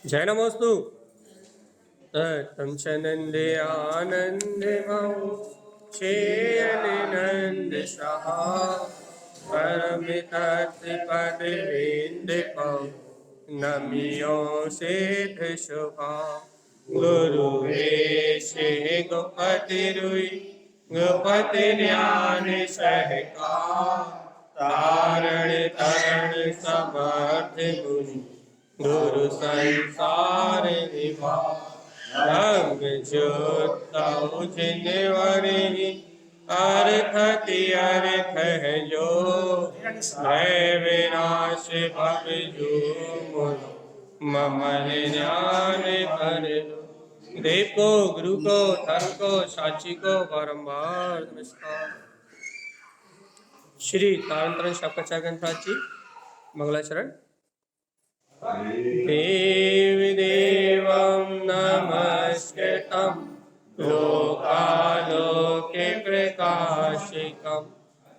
जय नमोस्तु। तम चनंदे आनंद मऊ नंद सहा परम पद विंद पौ नमियो सिद्ध शुभा गुरु वेश गोपति रुई गोपति ज्ञान सहका तारण तरण समर्थ मुनि गुरु संसार निभा रंग जोताऊ जिनवरी अर्थ है जो भय विनाश भव जो ममल ज्ञान भर देव को गुरु को धर्म को साक्षी को बारंबार नमस्कार। श्री तारंतरण शापचार्य ग्रंथराज जी मंगलाचरण। देव देवं नमस्कृतं लोकालोके प्रकाशिकं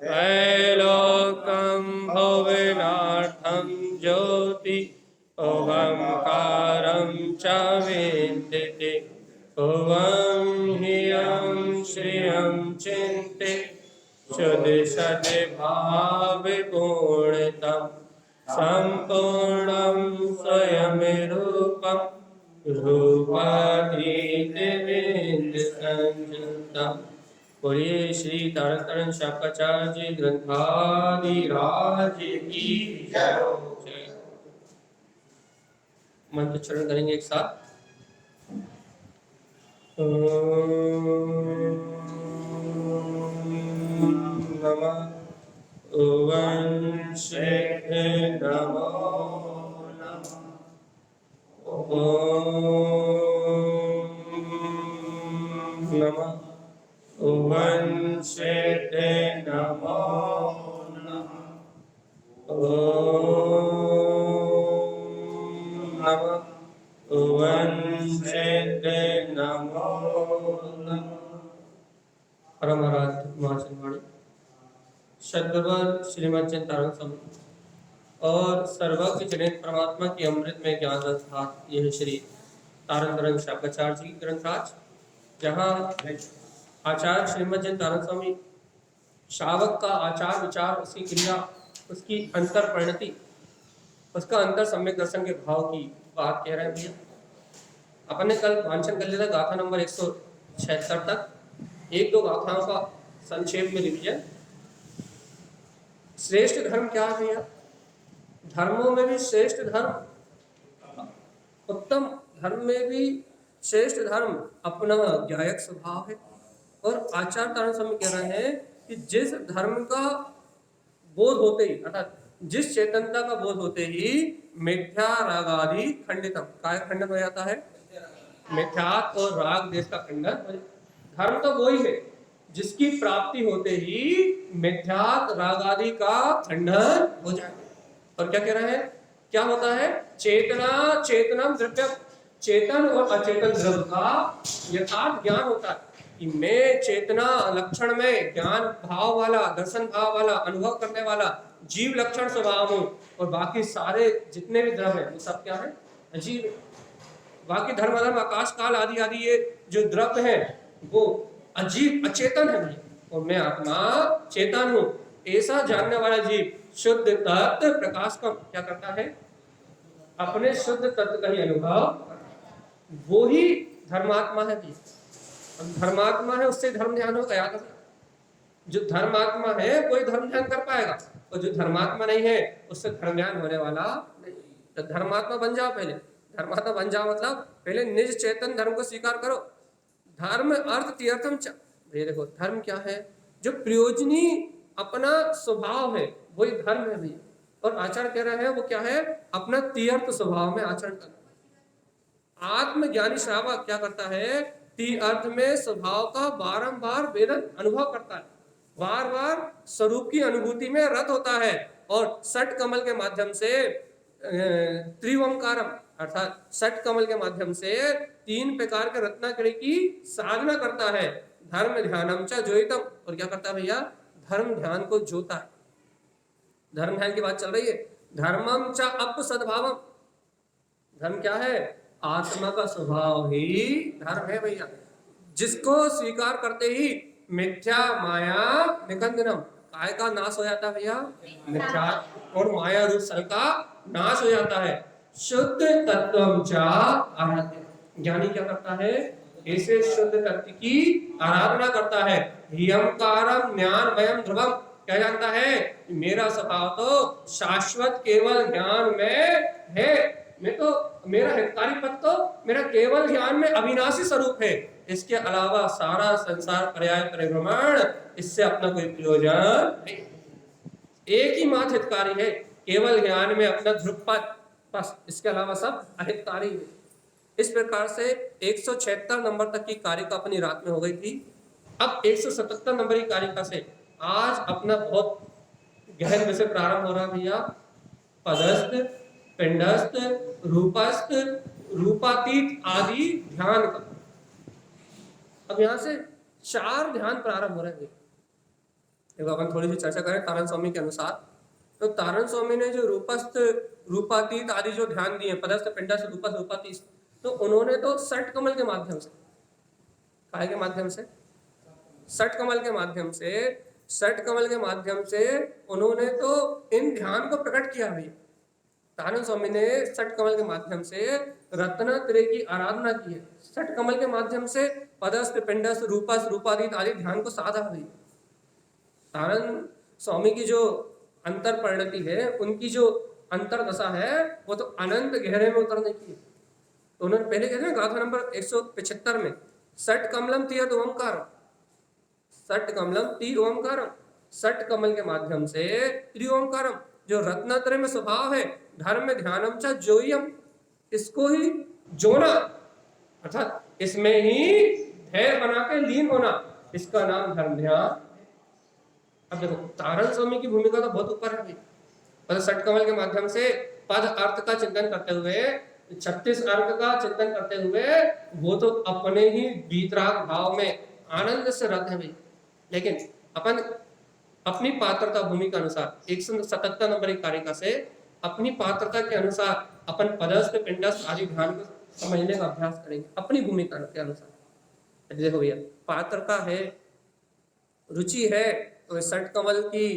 त्रैलोक्यं भुवनार्थं ज्योति ओंकारं च विद्यते ओं ह्रियं श्रियं चिन्ते शुद्ध सद्भाव पूर्णतम् संपूर्णं स्वयं रूपं रूपातीत विंद संयुक्तम्। बोलिए श्री तारतरण शाकाचार्य जी ग्रंथादिराज की जय। मंत्र चरण करेंगे एक साथ। नमः वंशे नमो नमः वंशे नमो नमः वंशे नमो परम आराध्य महाचनवाणी सद्गुरुवर श्रीमद् तारण स्वामी और सर्वज्ञ जनित परमात्मा की अमृत में ज्ञान अर्थात यह श्री तारतरण शाकाचार्य जी की ग्रंथराज, जहाँ आचार्य श्रीमद् तारण स्वामी शावक का आचार विचार, उसकी क्रिया, उसकी अंतर परिणति, उसका अंतर सम्यक दर्शन के भाव की बात कह रहे हैं भैया। अपन ने कल वांछन कर लिया था गाथा नंबर 176 तक, एक दो गाथाओं का संक्षेप में रिवीजन। श्रेष्ठ धर्म क्या है भैया? धर्मों में भी श्रेष्ठ धर्म, उत्तम धर्म में भी श्रेष्ठ धर्म अपना ज्ञायक स्वभाव है। और आचार्य तारण स्वामी कह रहे हैं कि जिस धर्म का बोध होते ही, अर्थात जिस चेतनता का बोध होते ही मिथ्या राग आदि खंडितम, काय खंडन हो जाता है? मिथ्यात्व और राग देश का खंडन। धर्म तो वही है जिसकी प्राप्ति होते ही मिथ्यात्व राग आदि का खंडन हो जाए। और क्या कह रहे हैं? क्या होता है? चेतना चेतनम द्रव्य, चेतन और अचेतन द्रव्य का यथार्थ ज्ञान होता है कि मैं चेतना लक्षण में ज्ञान भाव वाला, दर्शन भाव वाला, अनुभव करने वाला जीव लक्षण स्वभाव हूं, और बाकी सारे जितने भी द्रव्य हैं वो सब क्या है? अजीव। बाकी धर्म धर्म आकाश काल आदि आदि ये जो द्रव्य है वो अजीव अचेतन है भैया, और मैं आत्मा चेतन हूं। ऐसा जानने वाला जीव शुद्ध तत्व प्रकाश का क्या करता है? अपने शुद्ध तत्व का ही अनुभव, वो ही धर्मात्मा है भैया। धर्मात्मा है, उससे धर्म ध्यान होगा। याद रखना, जो धर्मात्मा है वही धर्म ध्यान कर पाएगा, और जो धर्मात्मा नहीं है उससे धर्म ध्यान होने वाला नहीं। तो धर्मात्मा बन जाओ पहले। धर्मात्मा बन जाओ मतलब पहले निज चेतन धर्म को स्वीकार करो। धर्म अर्थ तीर्थम च, ये देखो धर्म क्या है? जो प्रयोजनी अपना स्वभाव है वही धर्म है भैया। और आचरण कह रहे हैं वो क्या है? अपना तीर्थ स्वभाव में आचरण करना। आत्मज्ञानी श्रावक क्या करता है? तीर्थ में स्वभाव का बारंबार वेदन अनुभव करता है, बार बार स्वरूप की अनुभूति में रत होता है, और सट कमल के माध्यम से त्रिवंकारम अर्थात सट कमल के माध्यम से 3 प्रकार के रत्नाकड़ी की साधना करता है। धर्म ध्यानम च जोइतम, और क्या करता है भैया? धर्म ध्यान को जोता है। धर्म ध्यान की बात चल रही है। धर्मम च अप सद्भावम, धर्म क्या है? आत्मा का स्वभाव ही धर्म है भैया। जिसको स्वीकार करते ही मिथ्या माया निकंदनम, काय का नाश हो जाता है भैया, मिथ्या और माया रूप सल का नाश हो जाता है। शुद्ध तत्वम चा आराध्य, ज्ञानी क्या करता है? ऐसे शुद्ध तत्व की आराधना करता है। ह्यंकारम ज्ञानमयम ध्रुवम, क्या जानता है? मेरा स्वभाव तो शाश्वत केवल ज्ञान में है। मैं तो, मेरा हितकारी पद तो मेरा केवल ज्ञान में अविनाशी स्वरूप है। इसके अलावा सारा संसार पर्याय परिभ्रमण, इससे अपना कोई प्रयोजन नहीं। एक ही मात्र हितकारी है, केवल ज्ञान में अपना ध्रुवपद, बस। इसके अलावा सब अहितकारी है। इस प्रकार से 176 नंबर तक की कारिका अपनी रात में हो गई थी। अब 177 नंबर की कारिका से आज अपना बहुत गहन विषय प्रारंभ हो रहा है भैया। पदस्थ, पिंडस्थ, रूपस्थ, रूपातीत आदि ध्यान का। अब यहां से 4 ध्यान प्रारंभ हो रहे हैं। देखो अपन थोड़ी सी चर्चा करें तारण स्वामी के अनुसार। तो तारण स्वामी ने जो रूपस्थ, रूपातीत आदि जो ध्यान दिए, पदस्थ, पिंडस्थ, रूपस्थ, रूपातीत, तो उन्होंने तो षट कमल के माध्यम से, काय के माध्यम से? षट कमल के माध्यम से, षट कमल के माध्यम से उन्होंने तो इन ध्यान को प्रकट किया भी। तारण स्वामी ने षट कमल के माध्यम से रत्नत्रय की आराधना की है। षट कमल के माध्यम से पदस्थ, पिंडस्थ, रूपस्थ, रूपातीत आदि ध्यान को साधा भी। तारण स्वामी की जो अंतर परिणति है, उनकी जो अंतरदशा है, वो तो अनंत गहरे में उतरने की है। तो उन्होंने पहले कहते हैं गाथा नंबर 175 में, षट कमलम तीयत ओमकार, षट कमलम ती ओमकारम, षट कमल के माध्यम से त्रिओमकारम, जो रत्नात्रय में स्वभाव है, धर्म में ध्यानम च जोयम, इसको ही जोना, अर्थात इसमें ही धैर्य बना के लीन होना, इसका नाम धर्म ध्यान। अब देखो तारण स्वामी की भूमिका तो बहुत ऊपर है। मतलब षट कमल के माध्यम से पद अर्थ का चिंतन करते हुए, 36 अर्थ का चिंतन करते हुए, वो तो अपने ही वीतराग भाव में आनंद से रत है भाई। लेकिन अपन अपनी पात्रता भूमि के अनुसार 177 नंबर की कारिका से अपनी पात्रता के अनुसार अपन पदस्थ, पिंडस्थ आदि ध्यान को समझने का अभ्यास करेंगे अपनी भूमिका के अनुसार। देखो भैया, पात्रता है, रुचि है, तो षट कमल की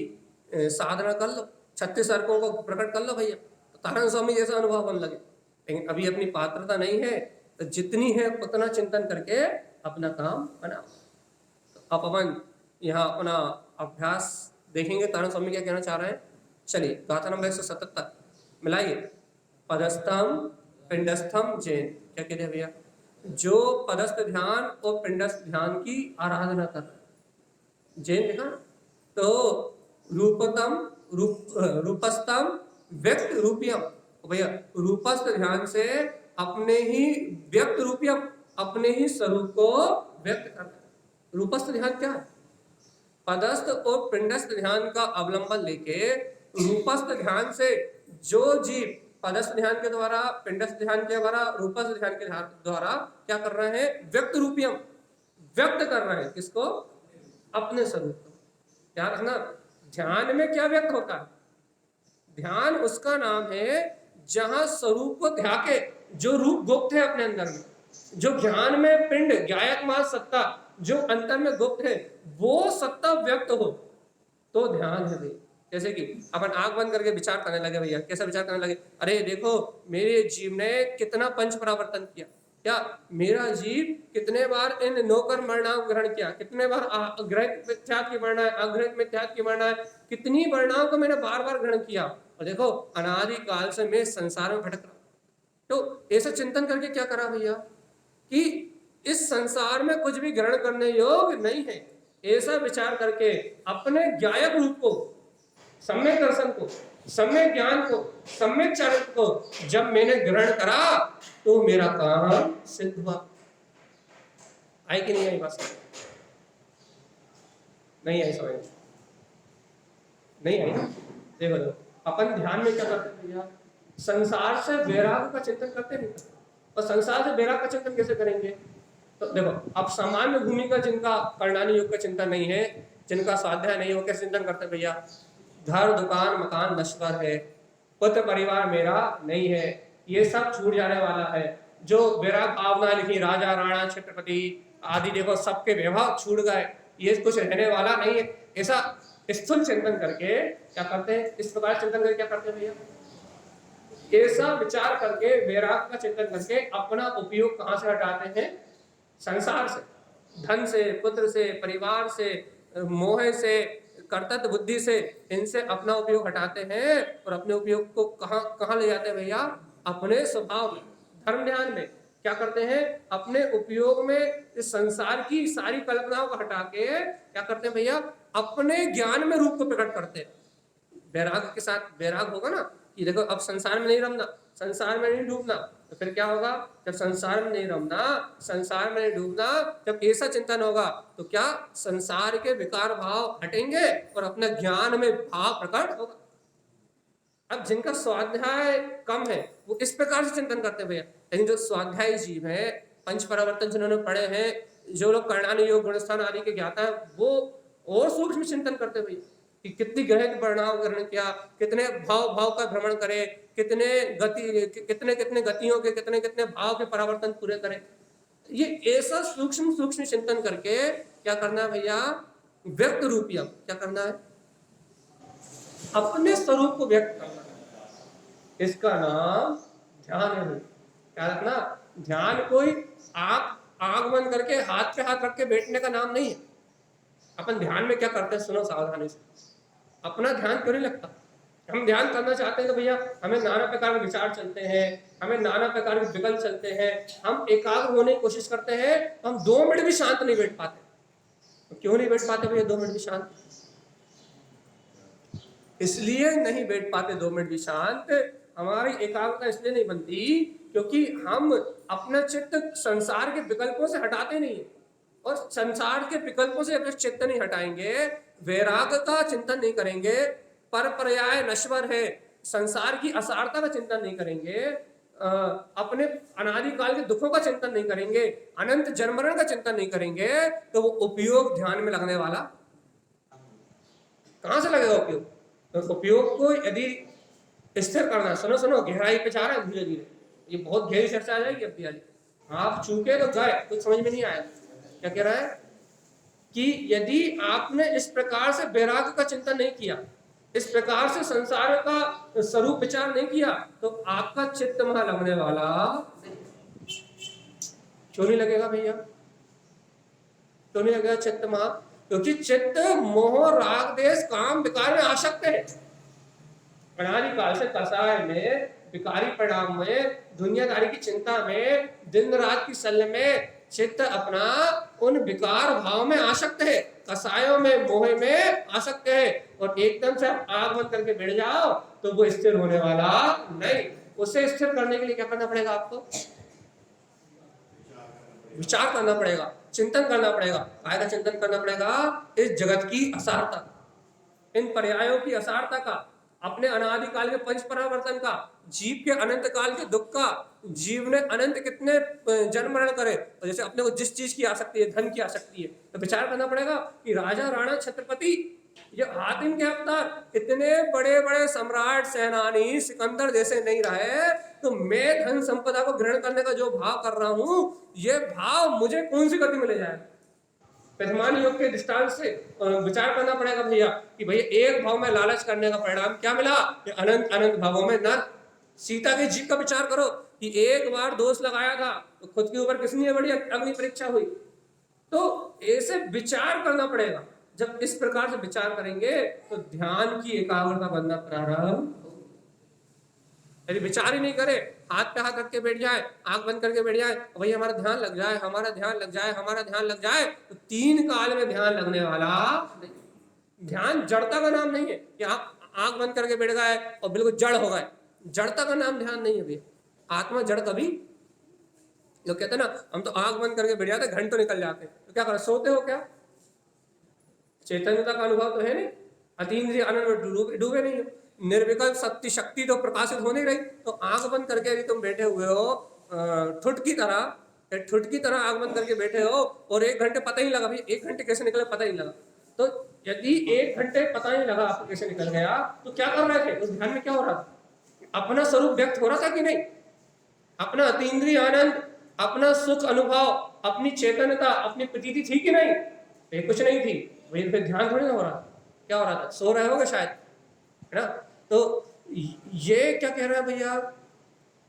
साधना कर लो, 36 अर्कों को प्रकट कर लो भैया, तो तारण स्वामी जैसा अनुभव होने लगे। लेकिन अभी अपनी पात्रता नहीं है, तो जितनी है उतना चिंतन करके अपना काम बनाओ। तो अब अपन यहाँ अपना अभ्यास देखेंगे, तारण स्वामी क्या कहना चाह रहे हैं। चलिए गाथा नंबर 177 मिलाइए। पदस्थम, पिंडस्थम, जैन, क्या कहते हैं भैया? जो पदस्थ ध्यान और पिंडस्थ ध्यान की आराधना कर रहे हैं, जैन लिखा। तो रूपतम, रूपस्थम, व्यक्त रूपियम, भैया रूपस्थ ध्यान से अपने ही व्यक्त रूपियम, अपने ही स्वरूप को व्यक्त करना है। रूपस्थ ध्यान क्या है? पदस्थ और पिंडस्थ ध्यान का अवलंबन लेके रूपस्थ ध्यान से जो जीव पदस्थ ध्यान के द्वारा, पिंडस्थ ध्यान के द्वारा, रूपस्थ ध्यान के द्वारा क्या कर रहे हैं? व्यक्त रूपियम, व्यक्त कर रहे हैं। किसको? अपने स्वरूप को। क्या रखना, ध्यान में क्या व्यक्त होता है? ध्यान उसका नाम है जहां स्वरूप को ध्याके, जो रूप गुप्त है अपने अंदर में, जो ज्ञान में पिंड ज्ञायकमान सत्ता जो अंतर में गुप्त है, वो सत्ता व्यक्त हो, तो ध्यान है भाई। जैसे कि अपन आंख बंद करके विचार करने लगे भैया, कैसा विचार करने लगे? अरे देखो मेरे जीव ने कितना पंच परावर्तन किया, क्या मेरा जीव कितने बार इन नौकर वर्णाओं ग्रहण किया, कितने बार ग्रहित मिथ्यात्व की वर्णा है, अग्रहित मिथ्यात्व की वर्णा है, कितनी वर्णाओं को मैंने बार बार ग्रहण किया, और देखो अनादि काल से मैं संसार में भटक रहा। तो ऐसा चिंतन करके क्या करा भैया कि इस संसार में कुछ भी ग्रहण करने योग्य नहीं है, ऐसा विचार करके अपने ज्ञायक रूप को, सम्यक दर्शन को, सम्यक ज्ञान को, सम्यक चरित्र को जब मैंने ग्रहण करा, तो मेरा काम सिद्ध हुआ। आई कि नहीं आई बात? नहीं आई समझ? नहीं आई ना? देखो अपन ध्यान में क्या करते भैया, संसार से वैराग्य का चिंतन करते नहीं, और संसार से वैराग्य का चिंतन कैसे करेंगे? तो देखो अब सामान्य भूमि का जिनका परिणामी योग का चिंतन नहीं है, जिनका स्वाध्याय नहीं हो, कैसे चिंतन करते भैया? घर दुकान मकान नश्वर है, पुत्र परिवार मेरा नहीं है, ये सब छूट जाने वाला है। जो विराग भावना लिखी, राजा राणा छत्रपति आदि, देखो सबके वैभव छूट गए, ये कुछ रहने वाला नहीं है। ऐसा स्थूल चिंतन करके क्या करते हैं, इस प्रकार चिंतन करके क्या करते हैं भैया, ऐसा विचार करके वैराग का चिंतन करके अपना उपयोग कहां से हटाते हैं, संसार से, धन से, पुत्र से, परिवार से, मोह से, कर्तव्य बुद्धि से, इनसे अपना उपयोग हटाते हैं और अपने उपयोग को कहां कहां ले जाते हैं भैया, अपने स्वभाव में, धर्म ध्यान में। क्या करते हैं, अपने उपयोग में इस संसार की सारी कल्पनाओं को हटा के क्या करते हैं भैया, अपने ज्ञान में रूप को प्रकट करते हैं। वैराग के साथ वैराग होगा ना कि देखो अब संसार में नहीं रमना, संसार में नहीं डूबना, तो फिर क्या होगा, जब संसार में नहीं रमना, संसार में नहीं डूबना, जब ऐसा चिंतन होगा तो क्या संसार के विकार भाव हटेंगे और अपने ज्ञान में भाव प्रकट होगा। अब जिनका स्वाध्याय कम है वो इस प्रकार से चिंतन करते हैं भैया, लेकिन जो स्वाध्यायी जीव है, पंच परावर्तन जिन्होंने पढ़े हैं, जो लोग कर्णानि योग गुणस्थान आदि के ज्ञाता है, वो और सूक्ष्म चिंतन करते हैं भैया कि कितनी गहन परिणाम ग्रहण किया, कितने भाव भाव का भ्रमण करे, कितने कितने गतियों के कितने कितने भाव के परावर्तन पूरे करे। ये ऐसा सूक्ष्म सूक्ष्म चिंतन करके क्या करना है भैया, व्यक्त रूपी क्या करना है, अपने स्वरूप को व्यक्त करना है। इसका नाम ध्यान है। क्या रखना, ध्यान कोई आंख बंद करके हाथ पे हाथ रख के बैठने का नाम नहीं है। अपन ध्यान में क्या करते हैं, सुनो सावधानी से, अपना ध्यान क्यों नहीं लगता। हम ध्यान करना चाहते हैं तो भैया हमें नाना प्रकार के विचार चलते हैं, हमें नाना प्रकार के विकल्प चलते हैं, हम एकाग्र होने की कोशिश करते हैं, हम 2 मिनट भी शांत नहीं बैठ पाते। तो क्यों नहीं बैठ पाते भैया 2 मिनट भी शांत, इसलिए नहीं बैठ पाते 2 मिनट भी शांत, हमारी एकाग्रता इसलिए नहीं बनती क्योंकि हम अपना चित्त संसार के विकल्पों से हटाते नहीं है, और संसार के विकल्पों से अपने चित्त नहीं हटाएंगे, वैराग का चिंतन नहीं करेंगे, पर पर्याय नश्वर है, संसार की असारता का चिंतन नहीं करेंगे, अपने अनादिकाल के दुखों का चिंतन नहीं करेंगे, अनंत जन्म मरण का चिंतन नहीं करेंगे, तो वो उपयोग ध्यान में लगने वाला कहां से लगेगा उपयोग। तो उपयोग को यदि स्थिर करना, सुनो सुनो गहराई पे जा रहा है धीरे धीरे, ये बहुत गहरी चर्चा आ जाएगी अब भी, आप चूके तो गए, कुछ समझ में नहीं आया। क्या कह रहा है कि यदि आपने इस प्रकार से वैराग्य का चिंतन नहीं किया, इस प्रकार से संसार का स्वरूप विचार नहीं किया, तो आपका चित्त वहां लगने वाला क्यों नहीं लगेगा भैया, क्यों नहीं लगेगा चित्त वहां, क्योंकि चित्त मोह राग देश काम विकार में आसक्त है। अनादिकाल से कसाय में, विकारी परिणाम में, दुनियादारी की चिंता में, दिन रात की शल्य में चित्त अपना उन विकार भाव में आसक्त है, कसायों में, मोह में आसक्त है, और एकदम से आप आग बंद करके बैठ जाओ तो वो स्थिर होने वाला नहीं। उसे स्थिर करने के लिए क्या करना पड़ेगा, आपको विचार करना पड़ेगा, चिंतन करना पड़ेगा। काय का चिंतन करना पड़ेगा, इस जगत की असारता, इन पर्यायों की असारता का, अपने अनादिकाल के पंच परावर्तन का, जीव के अनंत काल के दुख का, जीव ने अनंत कितने जन्म मरण करे, और जैसे अपने को जिस चीज की आसक्ति है, धन की आसक्ति है, तो विचार करना पड़ेगा कि राजा राणा छत्रपति, ये हातिम के अवतार इतने बड़े बड़े सम्राट सेनानी सिकंदर जैसे नहीं रहे, तो मैं धन संपदा को ग्रहण करने का जो भाव कर रहा हूं, ये भाव मुझे कौन सी गति में ले जाएगा। विद्यमान योग के दृष्टांत से विचार करना पड़ेगा भैया कि भैया एक भाव में लालच करने का परिणाम क्या मिला, कि अनंत अनंत भावों में नर्क। सीता के जीव का विचार करो कि एक बार दोष लगाया था तो खुद के ऊपर किसने बड़ी अग्नि परीक्षा हुई। तो ऐसे विचार करना पड़ेगा, जब इस प्रकार से विचार करेंगे तो ध्यान की एकाग्रता बनना प्रारंभ। यदि विचार ही नहीं करे, हाथ पे हाथ रख के बैठ जाए, आंख बंद करके बैठ जाए, भाई हमारा ध्यान लग जाए, हमारा ध्यान लग जाए, हमारा ध्यान लग जाए, तो 3 काल में ध्यान लगने वाला नहीं। ध्यान जड़ता का नाम नहीं है कि आप आंख बंद करके बैठ गए और बिल्कुल जड़ हो गए, जड़ता का नाम ध्यान नहीं है भैया। आत्मा जड़ कभी, लोग कहते हैं ना हम तो आंख बंद करके बैठ जाते, घंटों निकल जाते, तो क्या करो, सोते हो क्या, चैतन्यता का अनुभव तो है नहीं, अतीन्द्रिय आनंद में डूबे नहीं हो, निर्विकल्प सत्य शक्ति तो प्रकाशित हो नहीं रही, तो आंख बंद करके यदि तुम बैठे हुए हो ठुट की तरह आंख बंद करके बैठे हो, और 1 घंटे पता ही लगा, भाई 1 घंटे कैसे निकले पता ही लगा। तो यदि 1 घंटे पता ही लगा आपको कैसे निकल गया, तो क्या कर रहे थे उस ध्यान में, क्या हो रहा था, अपना स्वरूप व्यक्त हो रहा था कि नहीं, अपना अतीन्द्रिय आनंद, अपना सुख अनुभव, अपनी चेतनता, अपनी प्रतीति थी कि नहीं? ये कुछ नहीं थी, वही फिर ध्यान थोड़ी ना हो रहा था। क्या हो रहा था? सो रहे होगे शायद, है ना? तो ये क्या कह रहा है भैया,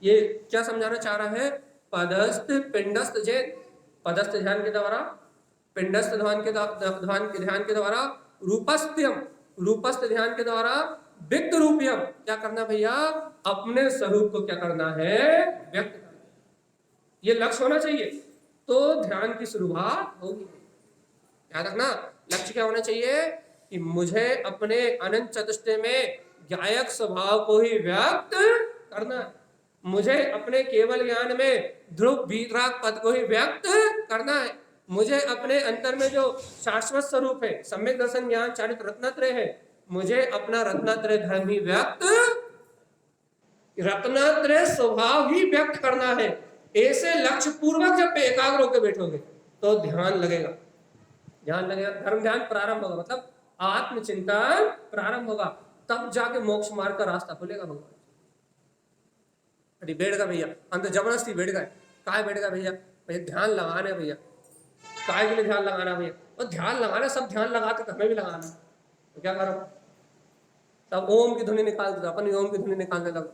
ये क्या समझाना चाह रहा है? पदस्थ पिंडस्थ जैन, पदस्थ ध्यान के द्वारा, पिंडस्थ ध्यान के द्वारा, रूपस्थ्यम, रूपस्थ ध्यान के द्वारा व्यक्त रूपियम, क्या करना भैया? अपने स्वरूप को क्या करना है? व्यक्त करना। ये लक्ष्य होना चाहिए, तो ध्यान की शुरुआत होगी। याद रखना, लक्ष्य क्या होना चाहिए? कि मुझे अपने अनंत चतुष्टय में गायक स्वभाव को ही व्यक्त करना है, मुझे अपने केवल ज्ञान में ध्रुव वीतराग पद को ही व्यक्त करना है, मुझे अपने अंतर में जो शाश्वत स्वरूप है, सम्यक दर्शन ज्ञान चारित्र रत्नात्रय है, मुझे अपना रत्नात्रय धर्म ही व्यक्त, रत्नात्रय स्वभाव ही व्यक्त करना है। ऐसे लक्ष्य पूर्वक जब एकाग्र होकर बैठोगे तो ध्यान लगेगा, ध्यान लगेगा, धर्म ध्यान प्रारंभ होगा, मतलब आत्मचिंतन प्रारंभ होगा, तब जाके मोक्ष मार्ग का रास्ता खुलेगा। भगवान अरे बैठ गया भैया, हम तो जबरदस्ती बैठ गए। काय बैठ गया भैया? भैया ध्यान लगाने भैया, काय के लिए ध्यान लगाना भैया? और ध्यान लगाना, सब ध्यान लगाते तो हमें भी लगाना, तो क्या करो? सब ओम की ध्वनि निकालते थे, अपन भी ओम की ध्वनि निकालने लगे।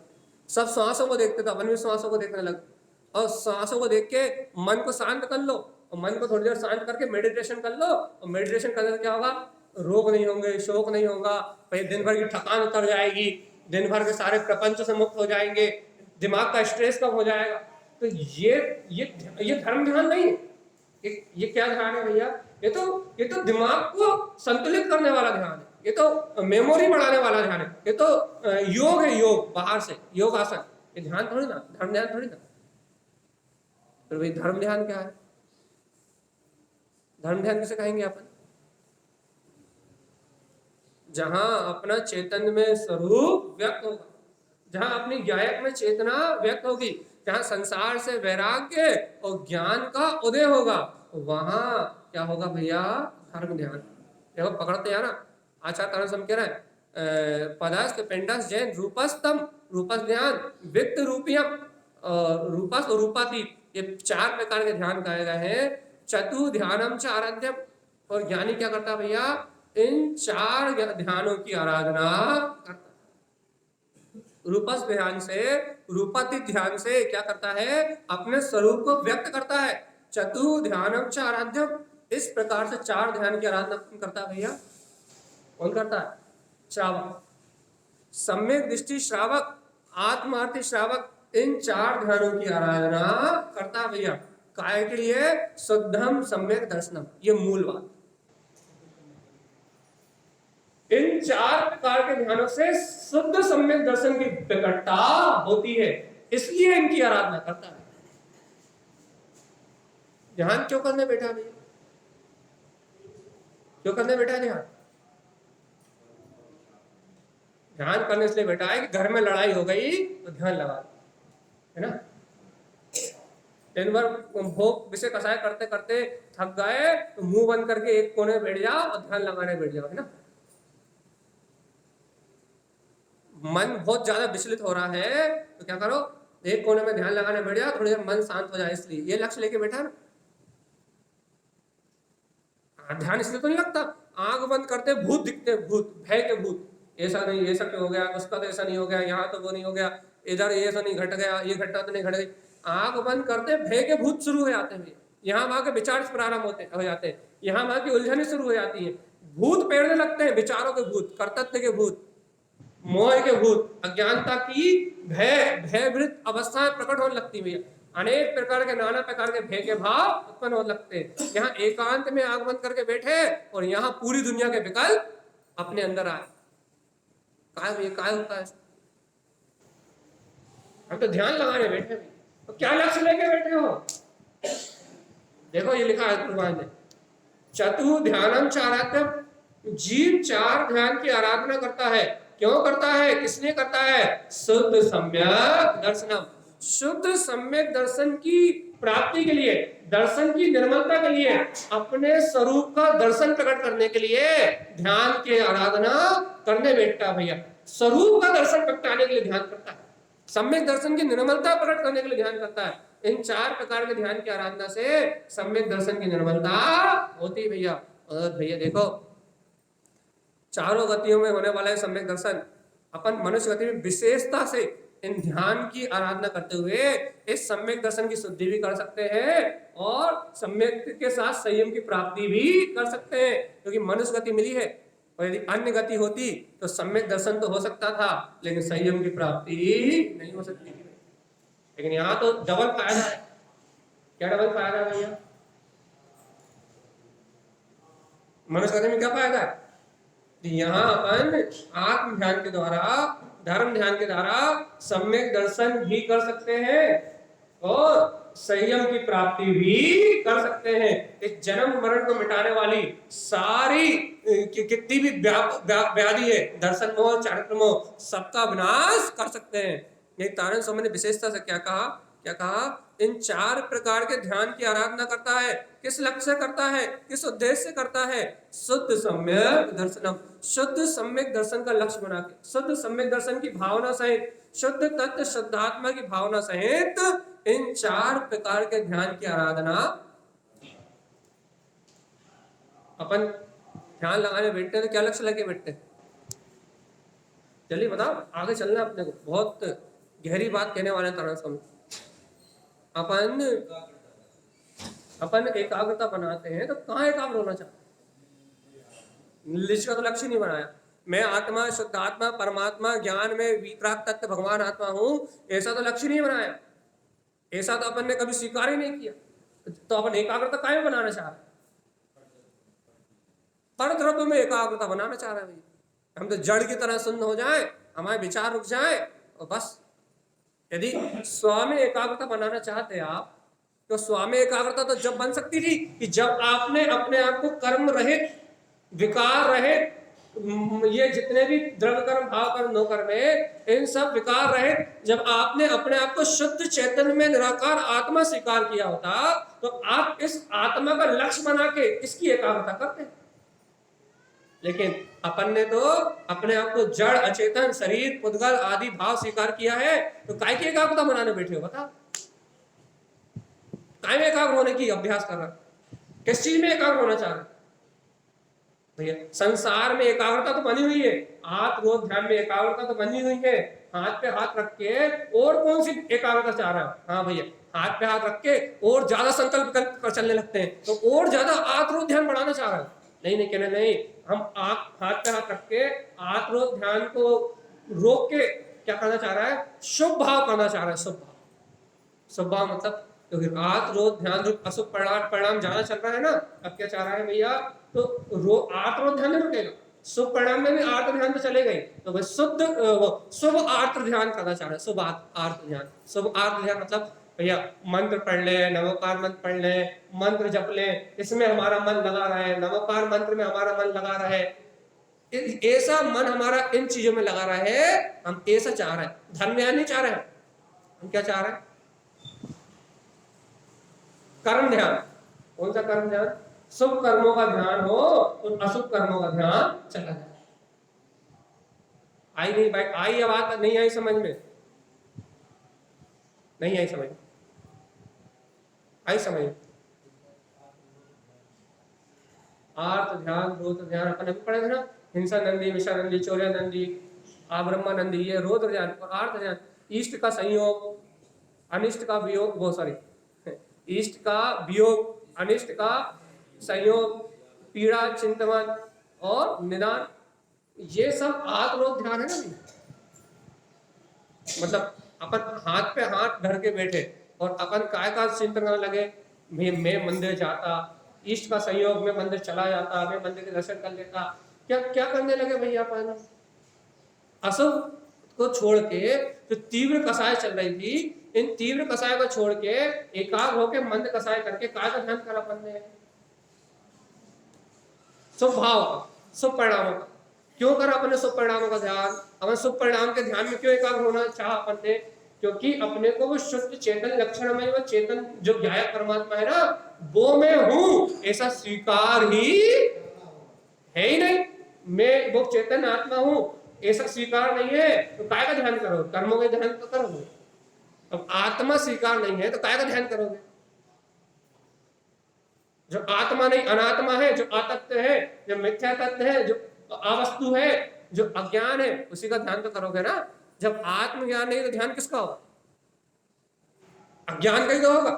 सब श्वासों को देखते थे, अपन भी श्वासों को देखने लगे। और श्वासों को देख के मन को शांत कर लो, और मन को थोड़ी देर शांत करके मेडिटेशन कर लो, और मेडिटेशन करने से क्या होगा? रोग नहीं होंगे, शोक नहीं होगा, भाई दिन भर की थकान उतर जाएगी, दिन भर के सारे प्रपंच से मुक्त हो जाएंगे, दिमाग का स्ट्रेस कम हो जाएगा। तो ये धर्म ध्यान नहीं है, ये क्या ध्यान है भैया? ये तो दिमाग को संतुलित करने वाला ध्यान है, ये तो मेमोरी बढ़ाने वाला ध्यान है, ये तो योग है, योग बाहर से योग आसन, ये ध्यान थोड़ी ना, धर्म ध्यान थोड़ी ना। तो भाई धर्म ध्यान क्या है? धर्म ध्यान किसे कहेंगे अपन? जहां अपना चेतन में स्वरूप व्यक्त होगा, जहां अपनी गायक में चेतना व्यक्त होगी, जहां संसार से वैराग्य और ज्ञान का उदय होगा, वहां क्या होगा भैया? धर्म ध्यान। देखो पकड़ते हैं ना, आचार्य तारण सम कह रहे हैं पदस्थ पिंडस्थ जैन रूपस्थम, रूपस्थ ध्यान, वित्त रूपियम, रूपस्थ और रूपातीत, ये 4 प्रकार के ध्यान कहे गए हैं। चतु ध्यानम च आराध्यम, और ज्ञानी क्या करता है भैया? इन 4 ध्यानों की आराधना करता। रूपस्थ ध्यान से, रूपातीत ध्यान से क्या करता है? अपने स्वरूप को व्यक्त करता है। चतु ध्यानम च आराध्यम, इस प्रकार से 4 ध्यान की आराधना कौन करता है भैया? कौन करता है? श्रावक, सम्यक दृष्टि श्रावक, आत्मार्थी श्रावक, इन 4 ध्यानों की आराधना करता है भैया। काय के लिए? शुद्धम सम्यक दर्शनम, ये मूल बात। इन 4 प्रकार के ध्यानों से शुद्ध सम्यक दर्शन की प्रकटता होती है, इसलिए इनकी आराधना करता है। ध्यान क्यों करने बैठा भैया? क्यों करने बैठा है ध्यान? ध्यान करने इसलिए बैठा है कि घर में लड़ाई हो गई तो ध्यान लगा, है ना? दिन भर भोग विषय कसाय करते करते थक गए तो मुंह बंद करके एक कोने बैठ जाओ और ध्यान लगाने बैठ जाओ, है ना? मन बहुत ज्यादा विचलित हो रहा है तो क्या करो? एक कोने में ध्यान लगाने बैठ जाओ, थोड़ी देर मन शांत हो जाए, इसलिए ये लक्ष्य लेके बैठा ना। ध्यान इसलिए तो नहीं लगता, आंख बंद करते भूत दिखते, भूत, भय के भूत, ऐसा नहीं, ऐसा क्यों हो गया, उसका तो ऐसा नहीं हो गया, यहाँ तो वो नहीं हो गया, इधर ये तो नहीं घट गया, ये घटना तो नहीं घट गई। आंख बंद करते भय के भूत शुरू हो जाते हैं, यहाँ वहां के विचार प्रारंभ हो जाते हैं, यहाँ वहां की उलझने शुरू हो जाती है, भूत पेड़ने लगते हैं, विचारों के भूत, कर्तव्य के भूत, मोह के भूत, अज्ञानता की भयभीत अवस्थाएं प्रकट होने लगती है। अनेक प्रकार के, नाना प्रकार के भय के भाव उत्पन्न होने लगते हैं। यहाँ एकांत में आंख बंद करके बैठे और यहाँ पूरी दुनिया के विकल्प अपने अंदर आए। काय होता है? हम तो ध्यान लगाने बैठे, तो क्या लक्ष्य लेके बैठे हो? देखो ये लिखा है भगवान ने, चतु ध्यानम च आराध्यम, जीव 4 ध्यान की आराधना करता है। क्यों करता है? किसने करता है? शुद्ध सम्यक दर्शनम, शुद्ध सम्यक दर्शन की प्राप्ति के लिए, दर्शन की निर्मलता के लिए, अपने स्वरूप का दर्शन प्रकट करने के लिए ध्यान की आराधना करने बैठता भैया। स्वरूप का दर्शन प्रगटाने के लिए ध्यान करता है। सम्यक दर्शन की निर्मलता प्रकट करने के लिए ध्यान करता है। इन 4 प्रकार के ध्यान की आराधना से सम्यक दर्शन की निर्मलता होती है भैया। और भैया देखो, चारों गतियों में होने वाला है सम्यक दर्शन। अपन मनुष्य गति में विशेषता से इन ध्यान की आराधना करते हुए इस सम्यक दर्शन की शुद्धि भी कर सकते हैं और सम्यक के साथ संयम की प्राप्ति भी कर सकते हैं, क्योंकि मनुष्य गति मिली है। और यदि अन्य गति होती तो सम्यक दर्शन तो हो सकता था, लेकिन संयम की प्राप्ति नहीं हो सकती थी। लेकिन यहाँ तो डबल फायदा है। क्या डबल फायदा है भैया? मनुष्य गति में क्या फायदा है? यहाँ अपन आत्म ध्यान के द्वारा, धर्म ध्यान के द्वारा सम्यक दर्शन भी कर सकते हैं और संयम की प्राप्ति भी कर सकते हैं। इस जन्म मरण को मिटाने वाली सारी कितनी भी व्याधि है, दर्शन मोह, चारित्र मोह, सबका विनाश कर सकते हैं। ये तारण स्वामी ने विशेषता से क्या कहा? क्या कहा? इन 4 प्रकार के ध्यान की आराधना करता है। किस लक्ष्य से करता है? किस उद्देश्य से करता है? शुद्ध सम्यक दर्शनम, शुद्ध सम्यक दर्शन का लक्ष्य बना के, शुद्ध सम्यक दर्शन की भावना सहित, शुद्ध तत्व शुद्धात्मा की भावना सहित इन 4 प्रकार के ध्यान की आराधना। अपन ध्यान लगाने बैठते हैं तो क्या लक्ष्य लगे बैठते हैं? चलिए बताओ, आगे चलना अपने को। बहुत गहरी बात कहने वाले तारण स्वामी। अपन एकाग्रता बनाते हैं तो कहाँ एकाग्र होना चाहते? निश्चित लक्ष्य नहीं बनाया। मैं आत्मा, शुद्ध आत्मा, परमात्मा, ज्ञान में वितराग तत्व भगवान आत्मा हूं, ऐसा तो लक्ष्य नहीं बनाया। ऐसा तो अपन ने कभी स्वीकार ही नहीं किया। तो अपन एकाग्रता काहे बनाना चाह रहे? पर द्रव्य में एकाग्रता बनाना चाह रहे हैं। हम तो जड़ की तरह शून्य हो जाए, हमारे विचार रुक जाए और बस। यदि स्वामी एकाग्रता बनाना चाहते आप, तो स्वामी एकाग्रता तो जब बन सकती थी कि जब आपने अपने आप को कर्म रहित, विकार रहित, ये जितने भी द्रव्य कर्म, भाव कर्म, नो कर्म है, इन सब विकार रहित जब आपने अपने आप को शुद्ध चैतन्य में निराकार आत्मा स्वीकार किया होता, तो आप इस आत्मा का लक्ष्य बना के इसकी एकाग्रता करते। लेकिन अपन ने तो अपने आप को जड़, अचेतन, शरीर, पुद्गल आदि भाव स्वीकार किया है, तो काय की एकाग्रता बनाने बैठे हो? बताओ, काय में एकाग्र होने की अभ्यास कर रहा? किस चीज में एकाग्र होना चाह रहे भैया? संसार में एकाग्रता तो बनी हुई है, आत्म ध्यान में एकाग्रता तो बनी हुई है। हाथ पे हाथ रख के और कौन सी एकाग्रता चाह रहा है? हाँ भैया, हाथ पे हाथ रख के और ज्यादा संकल्प कर चलने लगते हैं, तो और ज्यादा आत्म ध्यान बढ़ाना चाह रहा है। नहीं नहीं, कहना नहीं, हम हाथ पे हाथ रख के आत्म ध्यान को रोक के क्या करना चाह रहा है? शुभ भाव करना चाह रहा है। शुभ भाव, शुभ भाव मतलब क्योंकि आत्म ध्यान रूप अशुभ परिणाम ज्यादा चल रहा है ना, अब क्या चाह रहा है भैया? तो आत्म ध्यान नहीं रुकेगा, शुभ परिणाम में भी आत्म ध्यान तो चलेगा ही, तो भाई शुभ आत्म ध्यान करना चाह रहा है। शुभ आत्म ध्यान, शुभ आत्म ध्यान मतलब भैया मंत्र पढ़ ले, नमोकार मंत्र पढ़ ले, मंत्र जप ले, इसमें हमारा मन लगा रहे, नमोकार मंत्र में हमारा मन लगा रहे, ऐसा मन हमारा इन चीजों में लगा रहा है। हम ऐसा चाह रहे हैं, धर्म ध्यान नहीं चाह रहे हैं। हम क्या चाह रहे हैं? कर्म ध्यान। कौन सा कर्म ध्यान? शुभ कर्मों का ध्यान हो तो अशुभ कर्मों का ध्यान चला जाए। आई नहीं भाई, आई बात नहीं आई समझ में? नहीं आई समझ? आई समझ? आर्त ध्यान, रोध ध्यान अपन अभी पढ़े थे ना, हिंसा नंदी, विषा नंदी, चौर्य नंदी, आब्रह्मा नंदी, ये रोध ध्यान और आर्त ध्यान। इष्ट का संयोग, अनिष्ट का वियोग, वो सॉरी, इष्ट का वियोग, अनिष्ट का संयोग, पीड़ा, चिंतन और निदान, ये सब आत्मरोध ध्यान है ना। मतलब अपन हाथ पे हाथ धर के बैठे और अपन काय का चिंतन करने लगे, मैं मंदिर जाता, इष्ट का संयोग में मंदिर चला जाता, मैं मंदिर के दर्शन कर लेता। क्या क्या करने लगे भैया? अपन अशुभ को छोड़ के जो तीव्र कसाय चल रही थी, इन तीव्र कसाय को छोड़ के एकाग्र होकर मंद कसाय करके काय का ध्यान करा अपन ने? शुभ भाव का, शुभ परिणामों का। क्यों करा अपन ने शुभ परिणामों का ध्यान? अपन शुभ परिणाम के ध्यान में क्यों एकाग्र होना चाहा अपन ने? क्योंकि अपने को वो शुद्ध चेतन लक्षण में, वो चेतन जो ज्ञायक परमात्मा है ना, वो मैं हूं ऐसा स्वीकार ही है ही नहीं। मैं वो चेतन आत्मा हूं, ऐसा स्वीकार नहीं है तो काय का ध्यान करोगे? कर्मों का ध्यान तो करोगे। अब आत्मा स्वीकार नहीं है तो काय का ध्यान करोगे? जो आत्मा नहीं अनात्मा है, जो अतत्व है, जो मिथ्या तत्व है, जो अवस्तु है, जो अज्ञान है, उसी का ध्यान तो करोगे ना। जब आत्मज्ञान नहीं तो ध्यान किसका होगा? अज्ञान का ही तो होगा।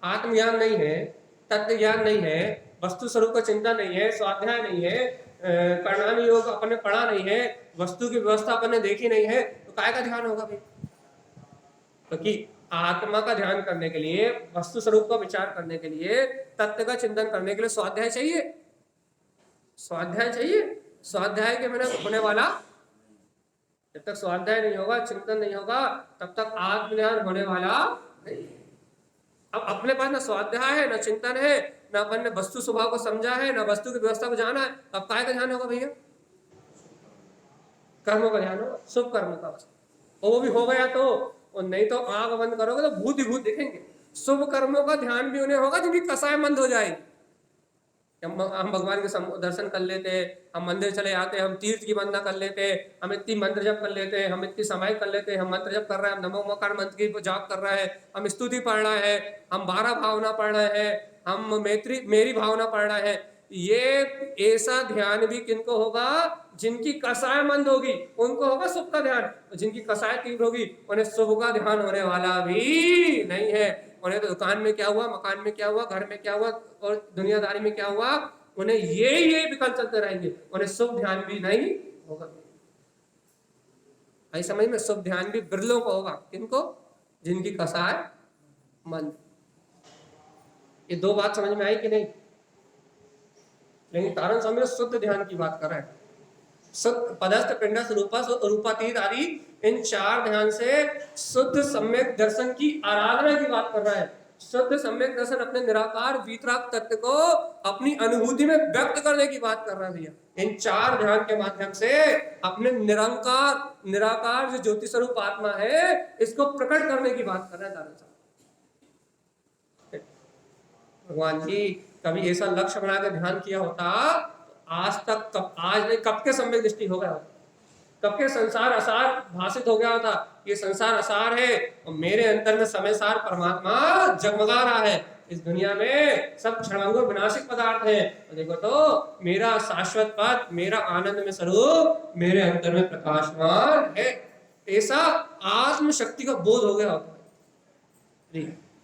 आत्मज्ञान नहीं है, तत्व ज्ञान नहीं है, वस्तु स्वरूप का चिंता नहीं है, स्वाध्याय नहीं है, परिणामी योग अपन ने पढ़ा नहीं है, वस्तु की व्यवस्था अपन ने देखी नहीं है, तो काय का ध्यान होगा भाई? क्योंकि आत्मा का ध्यान करने के लिए, वस्तु स्वरूप का विचार करने के लिए, तत्व का चिंतन करने के लिए स्वाध्याय चाहिए। स्वाध्याय चाहिए। स्वाध्याय के बिना होने वाला, जब तक स्वाध्याय नहीं होगा, चिंतन नहीं होगा, तब तक आत्मज्ञान होने वाला नहीं। अब अपने पास ना स्वाध्याय है, ना चिंतन है, ना अपन ने वस्तु स्वभाव को समझा है, ना वस्तु की व्यवस्था को जाना है, अब काय का ध्यान होगा भैया? कर्मों का ध्यान होगा, शुभ कर्म का। और वो भी हो गया तो, और नहीं तो आंख बंद करोगे तो भूत ही भूत दिखेंगे। शुभ कर्मों का ध्यान भी उन्हें होगा जिनकी कसाय मंद हो जाएगी। हम भगवान के दर्शन कर लेते, हम मंदिर चले आते, हम तीर्थ की वंदना कर लेते, हम इतनी मंत्र जप कर लेते, हम इतनी समाई कर लेते, हम मंत्र जप कर रहे हैं, हम नमो मकार मंत्र की जाप कर रहे हैं, हम स्तुति पढ़ रहे हैं, हम 12 भावना पढ़ रहे हैं, हम मेरी भावना पढ़ रहे हैं। ये ऐसा ध्यान भी किनको होगा? जिनकी कसाय मंद होगी उनको होगा शुभ का ध्यान, और जिनकी कसाय तीव्र होगी उन्हें शुभ का ध्यान होने वाला भी नहीं है। उन्हें तो दुकान में क्या हुआ, मकान में क्या हुआ, घर में क्या हुआ और दुनियादारी में क्या हुआ, उन्हें ये विकल्प चलते रहेंगे, उन्हें शुभ ध्यान भी नहीं होगा। आई समझ में? शुभ ध्यान भी बिरलों को होगा। किनको? जिनकी कसाय मंद। ये दो बात समझ में आई कि नहीं? लेकिन तारण स्वामी शुद्ध ध्यान की बात कर रहे हैं। शुद्ध पदस्थ पिंडस्थ रूपातीत आदि इन 4 ध्यान से शुद्ध सम्यक दर्शन की आराधना की बात कर रहा है। शुद्ध सम्यक दर्शन अपने निराकार वीतराग तत्व को अपनी अनुभूति में व्यक्त करने की बात कर रहा है भैया। इन 4 ध्यान के माध्यम से अपने निराकार जो ज्योति स्वरूप आत्मा है इसको प्रकट करने की बात कर रहा है तारण साहब। भगवान जी कभी ऐसा लक्ष्य बना के ध्यान किया होता, आज तक आज नहीं कब के सम्यक दृष्टि हो गया होता, कब के संसार असार भाषित हो गया होता। ये संसार असार है और मेरे अंतर में समय सार परमात्मा जगमगा रहा है। इस दुनिया में सब क्षणभंगुर विनाशिक पदार्थ है, तो देखो तो मेरा शाश्वत पद, मेरा आनंद में स्वरूप मेरे अंतर में प्रकाशमान है। ऐसा आत्म शक्ति का बोध हो गया होता।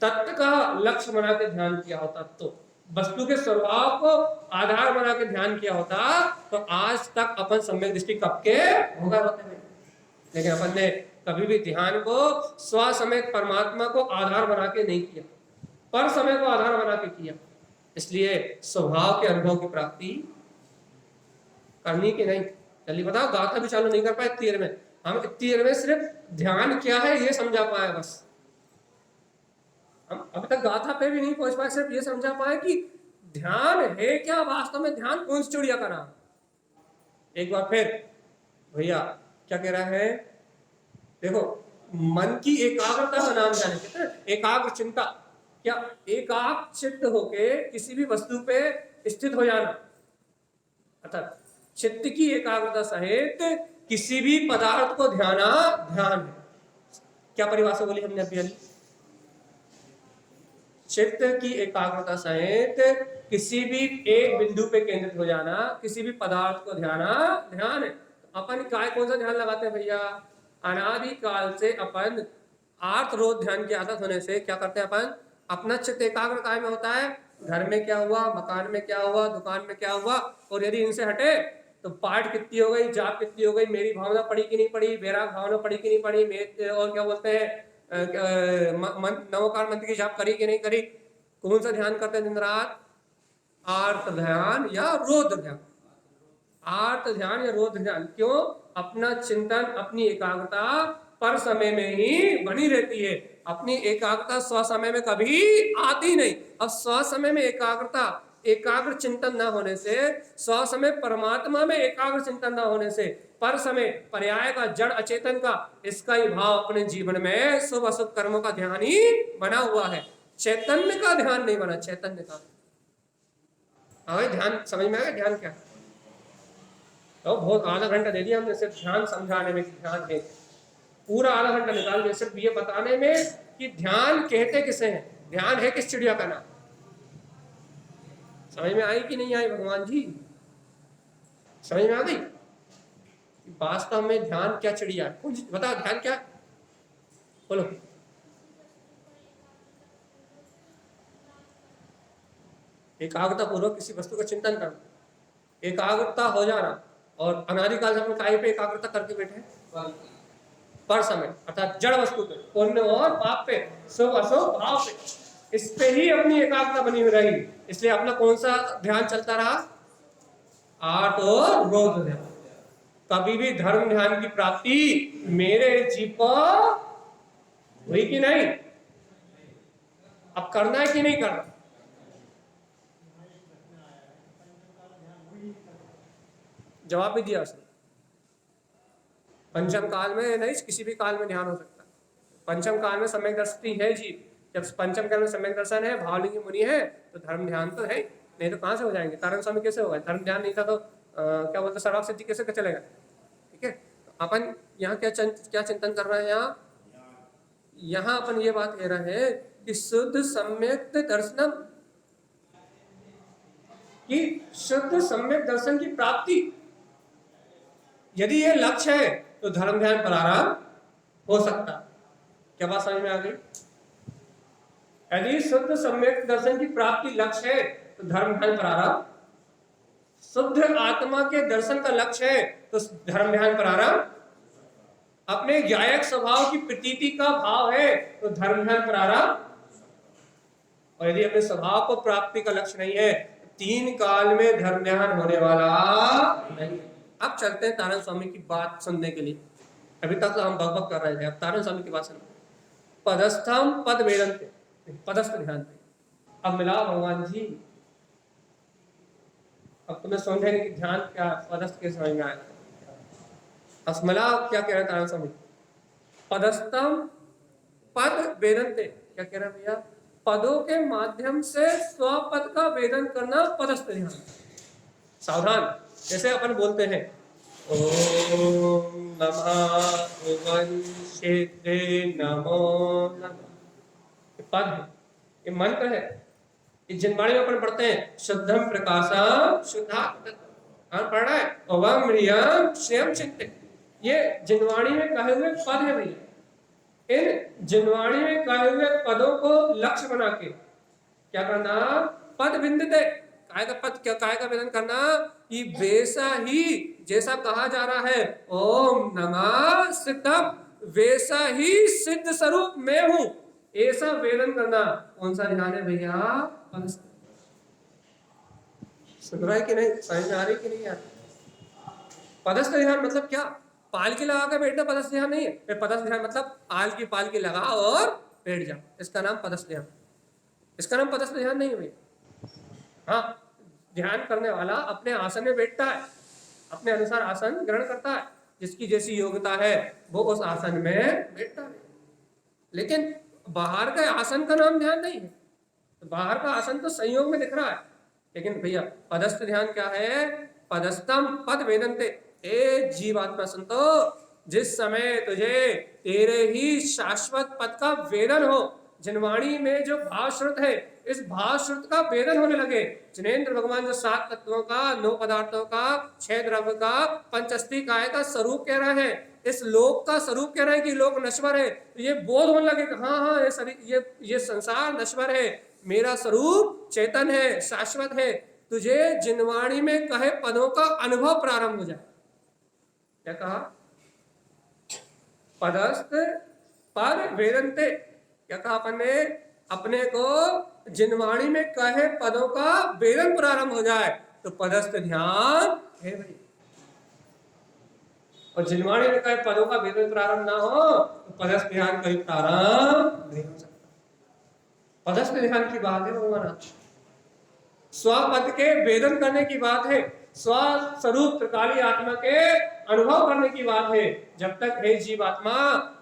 तत्व का लक्ष्य बना के ध्यान किया होता, तो वस्तु के स्वभाव को आधार बना के ध्यान किया होता, तो आज तक अपन सम्यक दृष्टि कब के हो गए होते हैं। लेकिन अपन ने कभी भी ध्यान को स्व समय परमात्मा को आधार बना के नहीं किया, पर समय को आधार बना के किया। इसलिए स्वभाव के अनुभव की प्राप्ति करनी कि नहीं, जल्दी बताओ। गाथा भी चालू नहीं कर पाए इतनी देर में। हम इतनी देर में सिर्फ ध्यान क्या है ये समझा पाए, बस हम अभी तक गाथा पे भी नहीं पहुंच पाए, सिर्फ ये समझा पाए कि ध्यान है क्या, वास्तव में ध्यान कौन सी चिड़िया का नाम। एक बार फिर भैया क्या कह रहा है, देखो मन की एकाग्रता का नाम जाने कहते हैं एकाग्र चिंता। क्या एकाग्र चित्त होके किसी भी वस्तु पे स्थित हो जाना, अर्थात चित्त की एकाग्रता सहित किसी भी पदार्थ को ध्यान है। क्या परिभाषा बोली हमने अभी? चित्त की एकाग्रता सहित किसी भी एक बिंदु पे केंद्रित हो जाना, किसी भी पदार्थ को ध्यान है। अपन काय कौन सा ध्यान लगाते हैं भैया? अनादि काल से अपन आर्त रोध ध्यान की आदत होने से क्या करते हैं अपन? अपना चित्त एकाग्र काय में होता है? घर में क्या हुआ, मकान में क्या हुआ, दुकान में क्या हुआ, और यदि इनसे हटे तो पाठ कितनी हो गई, जाप कितनी हो गई, मेरी भावना पड़ी कि नहीं पड़ी, वैराग भावना पड़ी कि नहीं पड़ी, और क्या बोलते हैं नवोकार मंत्र की जाप करी कि नहीं करी। कौन सा ध्यान करते हैं दिन रात? आर्त ध्यान या रोध ध्यान। आर्त ध्यान या रोध ध्यान। क्यों? अपना चिंतन, अपनी एकाग्रता पर समय में ही बनी रहती है। अपनी एकाग्रता स्व समय में कभी आती नहीं। अब स्व समय में एकाग्र चिंतन न होने से, स्व समय परमात्मा में एकाग्र चिंतन न होने से, पर समय पर्याय का, जड़ अचेतन का, इसका ही भाव अपने जीवन में शुभ अशुभ कर्मों का ध्यान ही बना हुआ है। चैतन्य का ध्यान नहीं बना, चैतन्य का। ध्यान समझ में आया? ध्यान क्या? तो बहुत आधा घंटा दे दिया हमने सिर्फ ध्यान समझाने में कि ध्यान है, पूरा आधा घंटा निकाल दिया सिर्फ ये बताने में कि ध्यान कहते किसे हैं, ध्यान है किस चिड़िया का नाम। समझ में आई कि नहीं आई भगवान जी? समझ में आ गई वास्तव में ध्यान क्या चिड़िया है? कुछ बताओ ध्यान क्या है? बोलो। एकाग्रता पूर्वक किसी वस्तु का चिंतन करना, एकाग्रता हो जाना। और अनादिकाल से अपन काय पे एकाग्रता करके बैठे हैं? पर समय, अर्थात जड़ वस्तु पे, पुण्य और पाप पे, शुभ अशुभ भाव पे, इस पे ही अपनी एकाग्रता बनी हुई रही। इसलिए अपना कौन सा ध्यान चलता रहा? आर्त और रोध ध्यान। कभी भी धर्म ध्यान की प्राप्ति मेरे जीव को हुई कि नहीं? अब करना है कि नहीं करना? जवाब भी दिया उसने। पंचम काल में नहीं, किसी भी काल में ध्यान हो सकता है। पंचम काल में सम्यक दृष्टि है जी। जब पंचम काल में सम्यक दर्शन है, भावलिंगी मुनि है, तो धर्म ध्यान तो है, नहीं तो कहां से हो जाएंगे? तारण स्वामी कैसे होगा? धर्म ध्यान नहीं था तो क्या बोलते सर्वाप सिद्धि कैसे चलेगा? ठीक है, तो अपन यहाँ क्या चिंतन कर रहे हैं? यहाँ अपन ये बात कह रहे हैं कि शुद्ध सम्यक दर्शनम, कि शुद्ध सम्यक दर्शन की प्राप्ति यदि ये लक्ष्य है तो धर्म ध्यान प्रारंभ हो सकता। क्या बात समझ में आ गई? यदि शुद्ध सम्यक दर्शन की प्राप्ति लक्ष्य है तो धर्म ध्यान प्रारंभ, शुद्ध आत्मा के दर्शन का लक्ष्य है तो धर्म ध्यान प्रारंभ, अपने ज्ञायक स्वभाव की प्रतीति का भाव है तो धर्म ध्यान प्रारंभ, और यदि अपने स्वभाव को प्राप्ति का लक्ष्य नहीं है, तीन काल में धर्म ध्यान होने वाला नहीं। अब चलते हैं तारण स्वामी की बात सुनने के लिए। अभी तक तो हम बकबक कर रहे थे, अब तारण स्वामी की बात सुनते। पदस्थम पद वेदन्ते, पदस्थ ध्यान पे अब मिला भगवान जी। अब तुम्हें समझेंगे कि ध्यान क्या, पदस्थ के समझ में आया। असमला क्या कह रहे हैं तारण स्वामी? पदस्थम पद वेदन्ते, क्या कह रहे हैं भैया? पदों के माध्यम से स्वपद का वेदन करना पदस्थ ध्यान। सावधान, जैसे अपन बोलते हैं ओम नमः भुवनेश्वरे नमो नमः, ये पद है, ये मंत्र है। ये जिनवाणी में अपन पढ़ते हैं शुद्धम प्रकाशम शुद्धात्म, पढ़ रहा है ओम ह्रियम श्रियम चित्ते, ये जिनवाणी में कहे हुए पद है भैया। इन जिनवाणी में कहे हुए पदों को लक्ष्य बना के क्या करना? पद विंदते, काय का पद, क्या काय का वेदन करना कि वैसा ही जैसा कहा जा रहा है ओम नमः सिद्धम, वैसा ही सिद्ध स्वरूप मैं हूं, ऐसा वेदन करना। कौन सा ध्यान है भैया? सुन रहा है कि नहीं? समझ में आ रही कि नहीं यार? पदस्थ ध्यान मतलब क्या? पालकी लगा कर बैठना पदस्थ ध्यान नहीं है। पदस्थ ध्यान मतलब आल की पालकी लगा और बैठ जाओ, इसका नाम पदस्थ ध्यान, इसका नाम पदस्थ ध्यान नहीं है भैया। हाँ, ध्यान करने वाला अपने आसन में बैठता है, अपने अनुसार आसन ग्रहण करता है, जिसकी जैसी योग्यता है वो उस आसन में बैठता है। लेकिन बाहर का आसन का नाम ध्यान नहीं है, तो बाहर का आसन तो संयोग में दिख रहा है। लेकिन भैया पदस्थ ध्यान क्या है? पदस्थम पद वेदन्ते, ए जीवात्मा संतो, जिस समय तुझे तेरे ही शाश्वत पद का वेदन हो, जिनवाणी में जो भाव श्रुत है, इस भाव श्रुत का वेदन होने लगे। जिनेन्द्र भगवान जो 7 तत्वों का, 9 पदार्थों का, 6 द्रव्य का, पंचस्थी काय का स्वरूप कह रहे हैं, इस लोक का स्वरूप कह रहे हैं कि लोक नश्वर है, तो ये बोध होने लगे कि हाँ हाँ ये संसार नश्वर है, मेरा स्वरूप चेतन है, शाश्वत है। तुझे जिनवाणी में कहे पदों का अनुभव प्रारंभ हो जाए। क्या कहा? पदस्थ पद वेदन्ते, क्या कहा अपन ने? अपने को जिनवाणी में कहे पदों का वेदन प्रारंभ हो जाए तो पदस्थ ध्यान है भाई। और जिनवाणी में कहे पदों का वेदन प्रारंभ ना हो तो पदस्थ ध्यान कहीं प्रारंभ नहीं हो सकता। पदस्थ ध्यान की बात है भगवान, स्वपद के वेदन करने की बात है, स्वस्वरूप त्रिकाली आत्मा के अनुभव करने की बात है। जब तक हे जीवात्मा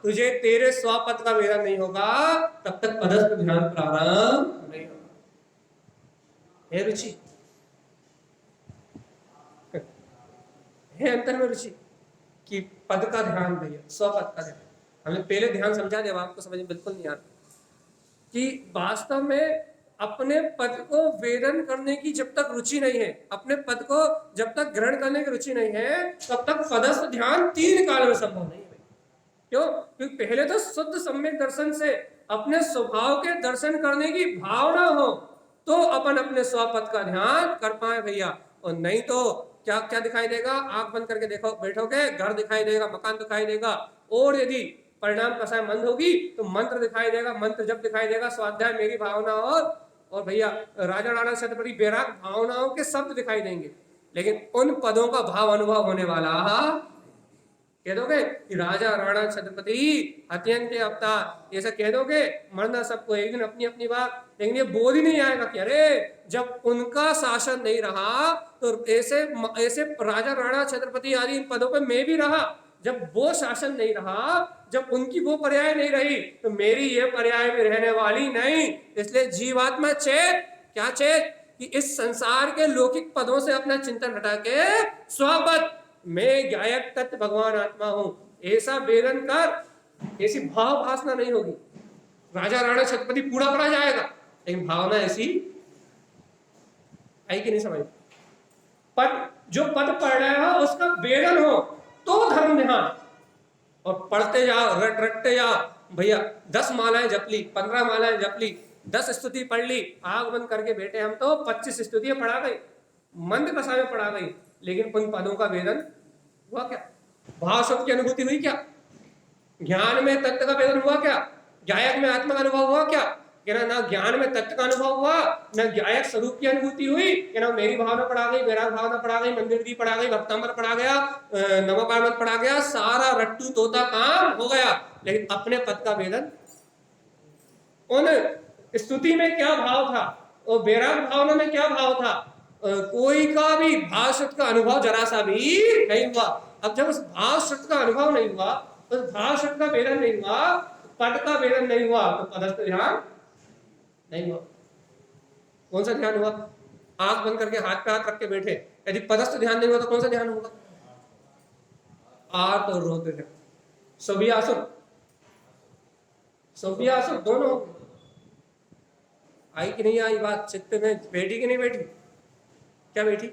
तुझे तेरे स्वपद का वेदन नहीं होगा तब तक पदस्थ ध्यान प्रारंभ नहीं होगा। हे रुचि, है अंतर में रुचि कि पद का ध्यान भैया, स्वपद का ध्यान। हमने पहले ध्यान समझा दिया, अब आपको समझ में बिल्कुल नहीं आता कि वास्तव में अपने पद को वेदन करने की जब तक रुचि नहीं है, अपने पद को जब तक ग्रहण करने की रुचि नहीं है, तब तक पदस्थ ध्यान 3 काल में संभव नहीं है। क्यों? क्योंकि पहले तो शुद्ध सम्यक दर्शन से अपने स्वभाव के दर्शन करने की भावना हो तो अपन अपने स्वपद का ध्यान कर पाए भैया, और नहीं तो क्या क्या दिखाई देगा? आंख बंद करके देखो, बैठोगे, घर दिखाई देगा, मकान दिखाई देगा, और यदि परिणाम कसाय मंद होगी तो मंत्र दिखाई देगा, मंत्र जब दिखाई देगा, स्वाध्याय मेरी भावना और भैया राजा राणा छत्रपति बैराग भावनाओं के शब्द दिखाई देंगे, लेकिन उन पदों का भाव अनुभव होने वाला कह दोगे कि राजा राणा छत्रपति अत्यंत अवतार, ऐसा कह दोगे, मरना सबको एक दिन अपनी अपनी बात, लेकिन ये बोध ही नहीं आएगा कि अरे जब उनका शासन नहीं रहा तो ऐसे ऐसे राजा राणा छत्रपति आदि इन पदों पे मैं भी रहा, जब वो शासन नहीं रहा, जब उनकी वो पर्याय नहीं रही तो मेरी ये पर्याय में रहने वाली नहीं। इसलिए जीवात्मा चेत, क्या चेत कि इस संसार के लौकिक पदों से अपना चिंतन हटा के स्वपद मैं गायक तत्व भगवान आत्मा हूं, ऐसा वेदन कर, ऐसी भाव भासना नहीं होगी। राजा राणा छत्रपति पूरा पड़ा जाएगा, लेकिन भावना ऐसी आई कि नहीं समझ? पद जो पद पढ़ रहा हो उसका वेदन हो तो धर्म ध्यान, और पढ़ते जाओ, रटते जाओ भैया, 10 मालाएं जप ली, 15 मालाएं जप ली, 10 स्तुति पढ़ ली, आग बंद करके बैठे हम तो 25 स्तुतियां पढ़ा गई, मंद कसा में पढ़ा गई, लेकिन उन पदों का वेदन हुआ क्या? भाव शब्द की अनुभूति हुई क्या? ज्ञान में तत्व का वेदन हुआ क्या? गायक में आत्मा का अनुभव हुआ क्या? ना ज्ञान में तत्व का अनुभव हुआ, न गायक स्वरूप की अनुभूति हुई, ना मेरी भावना पढ़ा गई, वैराग भावना पढ़ा गई, मंदिर दी पढ़ा गई, भक्तांबर पढ़ा गया, नमोकार पढ़ा गया, सारा रट्टू तोता काम हो गया, लेकिन अपने पद का वेदन, उन स्तुति में क्या भाव था और वैराग भावना में क्या भाव था, कोई का भी भाव शब्द का अनुभव जरा सा भी नहीं हुआ। अब जब उस भाव शब्द का अनुभव नहीं हुआ, उस भाव शब्द का वेदन नहीं हुआ, पद का वेदन नहीं हुआ, तो पदस्थ ध्यान नहीं हुआ। कौन सा ध्यान हुआ? आंख बंद करके हाथ पे हाथ रख के बैठे, यदि पदस्थ ध्यान नहीं हुआ तो कौन सा ध्यान होगा? आर्त और रौद्र ध्यान, सव्यासुर, सव्यासुर दोनों। आई कि नहीं आई बात? चित्त में बैठी कि नहीं बैठी? क्या बैठी?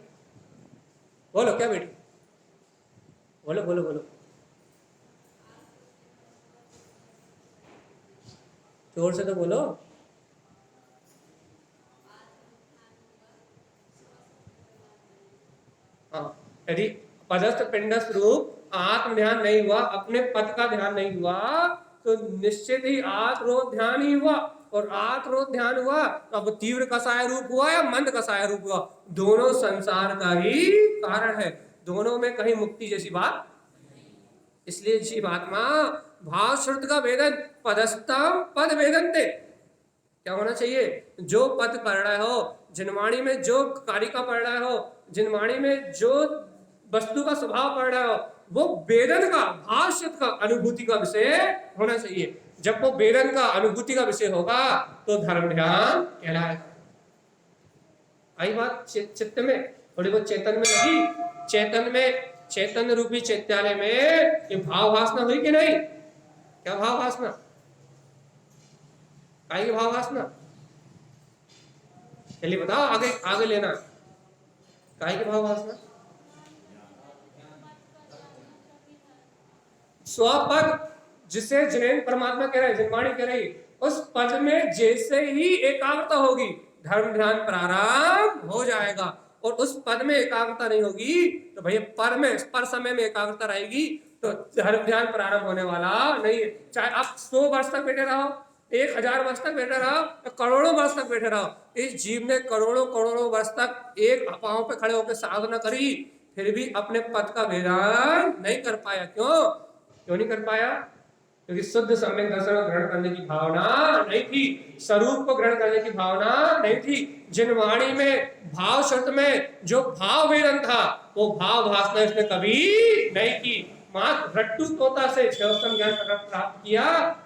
बोलो क्या बैठी? बोलो बोलो बोलो, जोर से तो बोलो। हाँ, यदि पदस्थ पिंडस्थ रूप आत्म ध्यान नहीं हुआ, अपने पद का ध्यान नहीं हुआ, तो निश्चित ही आत्मरोध ध्यान ही हुआ, और आत्मरोध ध्यान हुआ तो अब तीव्र कसाय रूप हुआ या मंद कसाय रूप हुआ, दोनों संसार का ही कारण है, दोनों में कहीं मुक्ति जैसी बात। इसलिए जीवात्मा भाव श्रुत का वेदन, पदस्थम पद वेदन थे, क्या होना चाहिए? जो पद पढ़ रहे हो, जिनवाणी में जो कारिका पढ़ रहे हो, जिनवाणी में जो वस्तु का स्वभाव पढ़ रहे हो, वो वेदन का, भाव शब्द का, अनुभूति का विषय होना चाहिए। जब वो वेदन का, अनुभूति का विषय होगा तो धर्म ध्यान कहलाएगा। आई बात चित्त में? थोड़ी बहुत चेतन में लगी? चेतन में, चेतन रूपी चैत्यालय में ये भाव वासना हुई कि नहीं? क्या भाव वासना? काय की भाव वासना? चलिए बताओ, आगे आगे लेना। काय की भाव वासना? स्वपद, जिसे जिनेन परमात्मा कह रहे, जिनवाणी कह रही, उस पद में जैसे ही एकाग्रता होगी धर्म ध्यान प्रारंभ हो जाएगा, और उस पद में एकाग्रता नहीं होगी तो भैया पर में, पर समय में एकाग्रता रहेगी तो धर्म ध्यान प्रारंभ होने वाला नहीं है। चाहे आप 100 वर्ष तक बैठे रहो, 1000 वर्ष तक बैठे रहो, करोड़ों वर्ष तक बैठे रहो, इस जीव ने करोड़ों करोड़ों वर्ष तक एक पांव पे खड़े होकर साधना करी, फिर भी अपने पद का भेदन नहीं कर पाया। क्यों नहीं कर पाया? क्योंकि शुद्ध सम्यक दर्शन को ग्रहण करने की भावना नहीं थी, स्वरूप को ग्रहण करने की भावना नहीं थी। जिनवाणी में, भाव शब्द में जो भाव वेदन था, वो भाव भासना इसने कभी नहीं की। मात्र रट्टू तोता से क्षयोत्तम ज्ञान प्राप्त किया,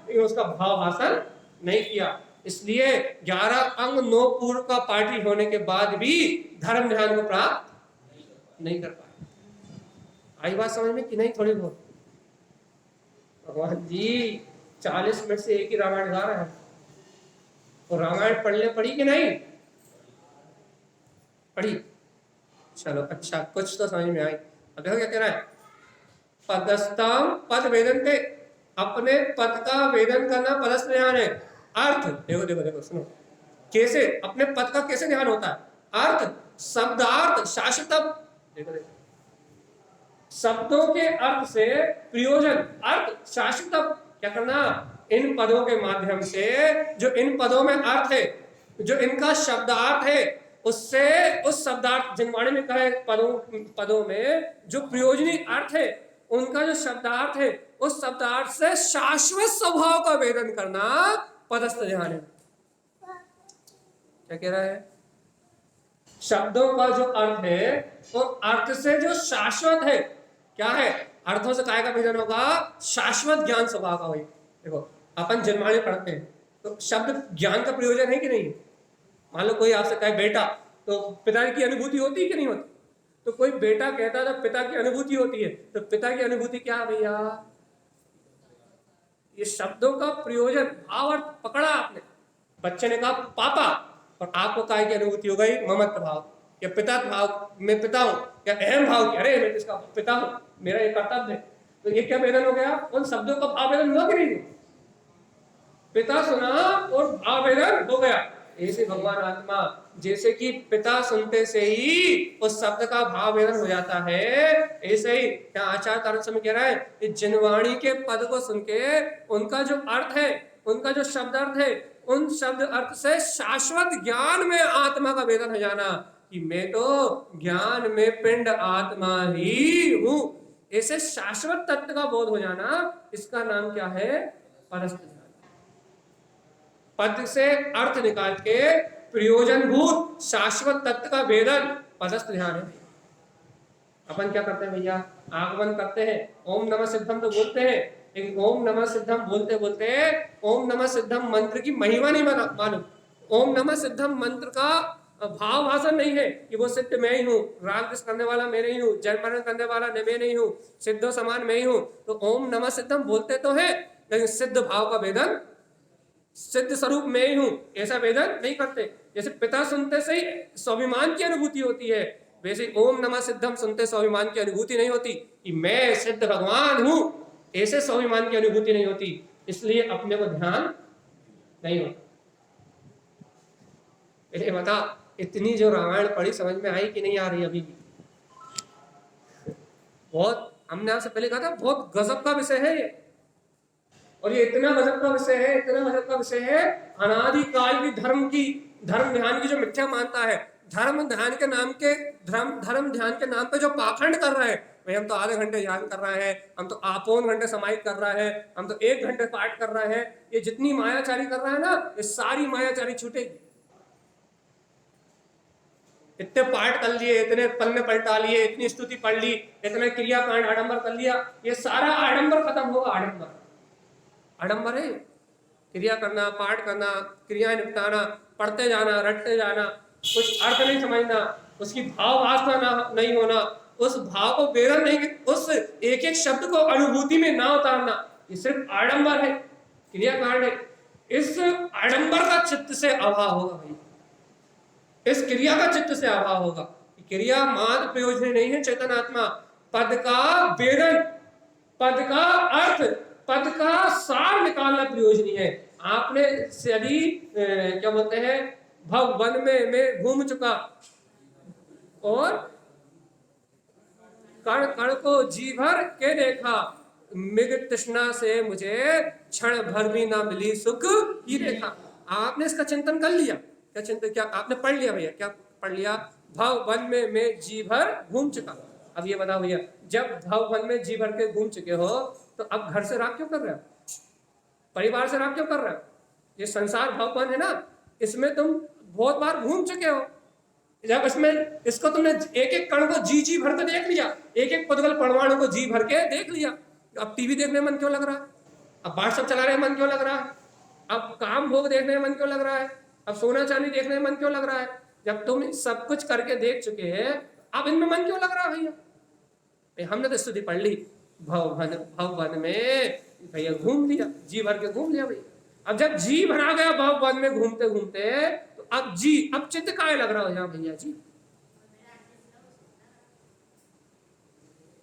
लेकिन उसका भाव भाषण नहीं किया। इसलिए 11 अंग 9 पूर्व का पार्टी होने के बाद भी धर्म ध्यान को प्राप्त नहीं कर पाया। आई बात समझ में कि नहीं? थोड़ी बहुत। भगवान जी 40 मिनट से एक ही रामायण गा रहे हैं, और रामायण पढ़ी कि नहीं पढ़ी? चलो अच्छा, कुछ तो समझ में आई। अब देखो क्या कह रहा है, पदस्थाम पद वेदन थे, अपने पद का वेदन करना पदस्थ ध्यान है। अर्थ देखो देखो देखो सुनो, कैसे अपने पद का कैसे ध्यान होता है। अर्थ शब्दार्थ शाश्वतम, देखो देखो, शब्दों के अर्थ से प्रयोजन अर्थ शाश्वतम, क्या करना, इन पदों के माध्यम से जो इन पदों में अर्थ है, जो इनका शब्दार्थ है, उससे उस शब्दार्थ जिनवाणी में कहे पदों में जो प्रयोजनी अर्थ है, उनका जो शब्दार्थ है, उस शब्दार्थ से शाश्वत स्वभाव का वेदन करना पदस्थ ध्यान है। क्या कह रहा है, शब्दों का जो अर्थ है, तो अर्थ से जो शाश्वत है, क्या है, अर्थों से काय का वेदन होगा, शाश्वत ज्ञान स्वभाव का। देखो अपन जन्माणी पढ़ते हैं तो शब्द ज्ञान का प्रयोजन है कि नहीं? मान लो कोई आपसे कहे बेटा, तो पिता की अनुभूति होती है कि नहीं होती? तो कोई बेटा कहता है तो पिता की अनुभूति होती है, तो पिता की अनुभूति क्या है भैया? ये शब्दों का प्रयोजन भाव अर्थ पकड़ा आपने। बच्चे ने कहा पापा, और आपको काय की अनुभूति हो गई, ममत्व भाव या पिता भाव, मैं पिता हूं, या अहम भाव की अरे मैं इसका पिता हूं, मेरा ये कर्तव्य है। तो ये क्या वेदन हो गया? उन शब्दों का भाव वेदन हुआ कि नहीं? पिता सुना और भाव वेदन हो गया। ऐसे भगवान आत्मा, जैसे कि पिता सुनते से ही उस शब्द का भाव वेदन हो जाता है, ऐसे ही क्या आचार्य तारक समय कह रहा है, जिनवाणी के पद को सुन के उनका जो अर्थ है, उनका जो शब्द अर्थ है, उन शब्द अर्थ से शाश्वत ज्ञान में आत्मा का वेदन हो जाना कि मैं तो ज्ञान में पिंड आत्मा ही हूं, ऐसे शाश्वत तत्व का बोध हो जाना, इसका नाम क्या है? परस्थ ध्यान। पद से अर्थ निकाल के प्रयोजनभूत शाश्वत तत्व का वेदन पदस्थ ध्यान है। अपन क्या करते हैं भैया, आगमन करते हैं, ओम नमः सिद्धम तो बोलते हैं, लेकिन ओम नमः सिद्धम बोलते बोलते ओम नमः सिद्धम मंत्र की महिमा नहीं मालूम। ओम नमः सिद्धम मंत्र का भाव भाषण नहीं है कि वो सिद्ध मैं ही हूँ, राग करने वाला मैं नहीं हूँ, जन्म मरण करने वाला मैं नहीं हूँ, सिद्धो समान मैं ही हूँ। तो ओम नमः सिद्धम बोलते तो है, लेकिन सिद्ध भाव का वेदन, सिद्ध स्वरूप मैं ही हूं, ऐसा वेदन नहीं करते। जैसे पिता सुनते से ही स्वाभिमान की अनुभूति होती है, वैसे ओम नमः सिद्धम सुनते स्वाभिमान की अनुभूति नहीं होती कि मैं सिद्ध भगवान हूं, ऐसे स्वाभिमान की अनुभूति नहीं होती, इसलिए अपने को ध्यान नहीं होता। पहले बता, इतनी जो रामायण पढ़ी समझ में आई कि नहीं आ रही? अभी भी बहुत, हमने आपसे पहले कहा था बहुत गजब का विषय है ये, और ये इतना गजब का विषय है, इतना गजब का विषय है, अनादिकाल की धर्म ध्यान की जो मिथ्या मानता है, धर्म ध्यान के नाम पे जो पाखंड कर रहे हैं, भाई हम तो आधे घंटे ध्यान कर रहे हैं, हम तो पौन घंटे समाहित कर रहे हैं, हम तो 1 घंटे पाठ कर रहे हैं, ये जितनी मायाचारी कर रहा है ना, ये सारी मायाचारी छूटेगी। इतने पाठ कर लिए, इतने पन्ने पलटा लिए, इतनी स्तुति पढ़ ली, इतने क्रियाकांड आडंबर कर लिया, ये सारा आडंबर खत्म होगा। आडंबर है क्रिया करना, पाठ करना, क्रियाएं निपटाना, पढ़ते जाना, रटते जाना, कुछ अर्थ नहीं समझना, उसकी भाव वासना नहीं होना, उस भाव को वेदन नहीं, उस एक एक शब्द को अनुभूति में ना उतारना, ये सिर्फ आडंबर है, क्रियाकांड है। इस आडंबर का चित्त से अभाव होगा भाई, इस क्रिया का चित्त से अभाव होगा। क्रिया मात्र प्रयोजन नहीं है, चैतन्य आत्मा पद का वेदन, पद का अर्थ, पद का सार निकालना प्रयोजनी है। आपने यदि क्या बोलते हैं, भव वन में मैं घूम चुका और कण कण को जी भर के देखा, मृग तृष्णा से मुझे क्षण भर भी ना मिली सुख की रेखा। आपने इसका चिंतन कर लिया? क्या चिंतन, क्या आपने पढ़ लिया भैया? क्या पढ़ लिया? भव वन में मैं जी भर घूम चुका। अब ये बताओ भैया, जब भव वन में जी भर के घूम चुके हो, तो अब घर से राग क्यों कर रहे हो? परिवार से राग क्यों कर रहे हो? ये संसार भववन है ना, इसमें तुम बहुत बार घूम चुके हो। जब इसमें इसको तुमने एक एक कण को जी भर के देख लिया, एक एक पुद्गल परमाणु को जी भर के देख लिया, अब टीवी देखने में मन क्यों लग रहा है? अब व्हाट्सएप चला रहे मन क्यों लग रहा है? अब काम भोग देखने में मन क्यों लग रहा है? अब सोना चांदी देखने में मन क्यों लग रहा है? जब तुम सब कुछ करके देख चुके हैं, अब इनमें मन क्यों लग रहा है भैया? हमने तो स्तुति पढ़ ली, भवन में भैया घूम लिया, जी भर के घूम लिया भैया। अब जब जी भरा गया भवन में घूमते घूमते, तो अब चित्त काहे लग रहा हो यहाँ भैया जी?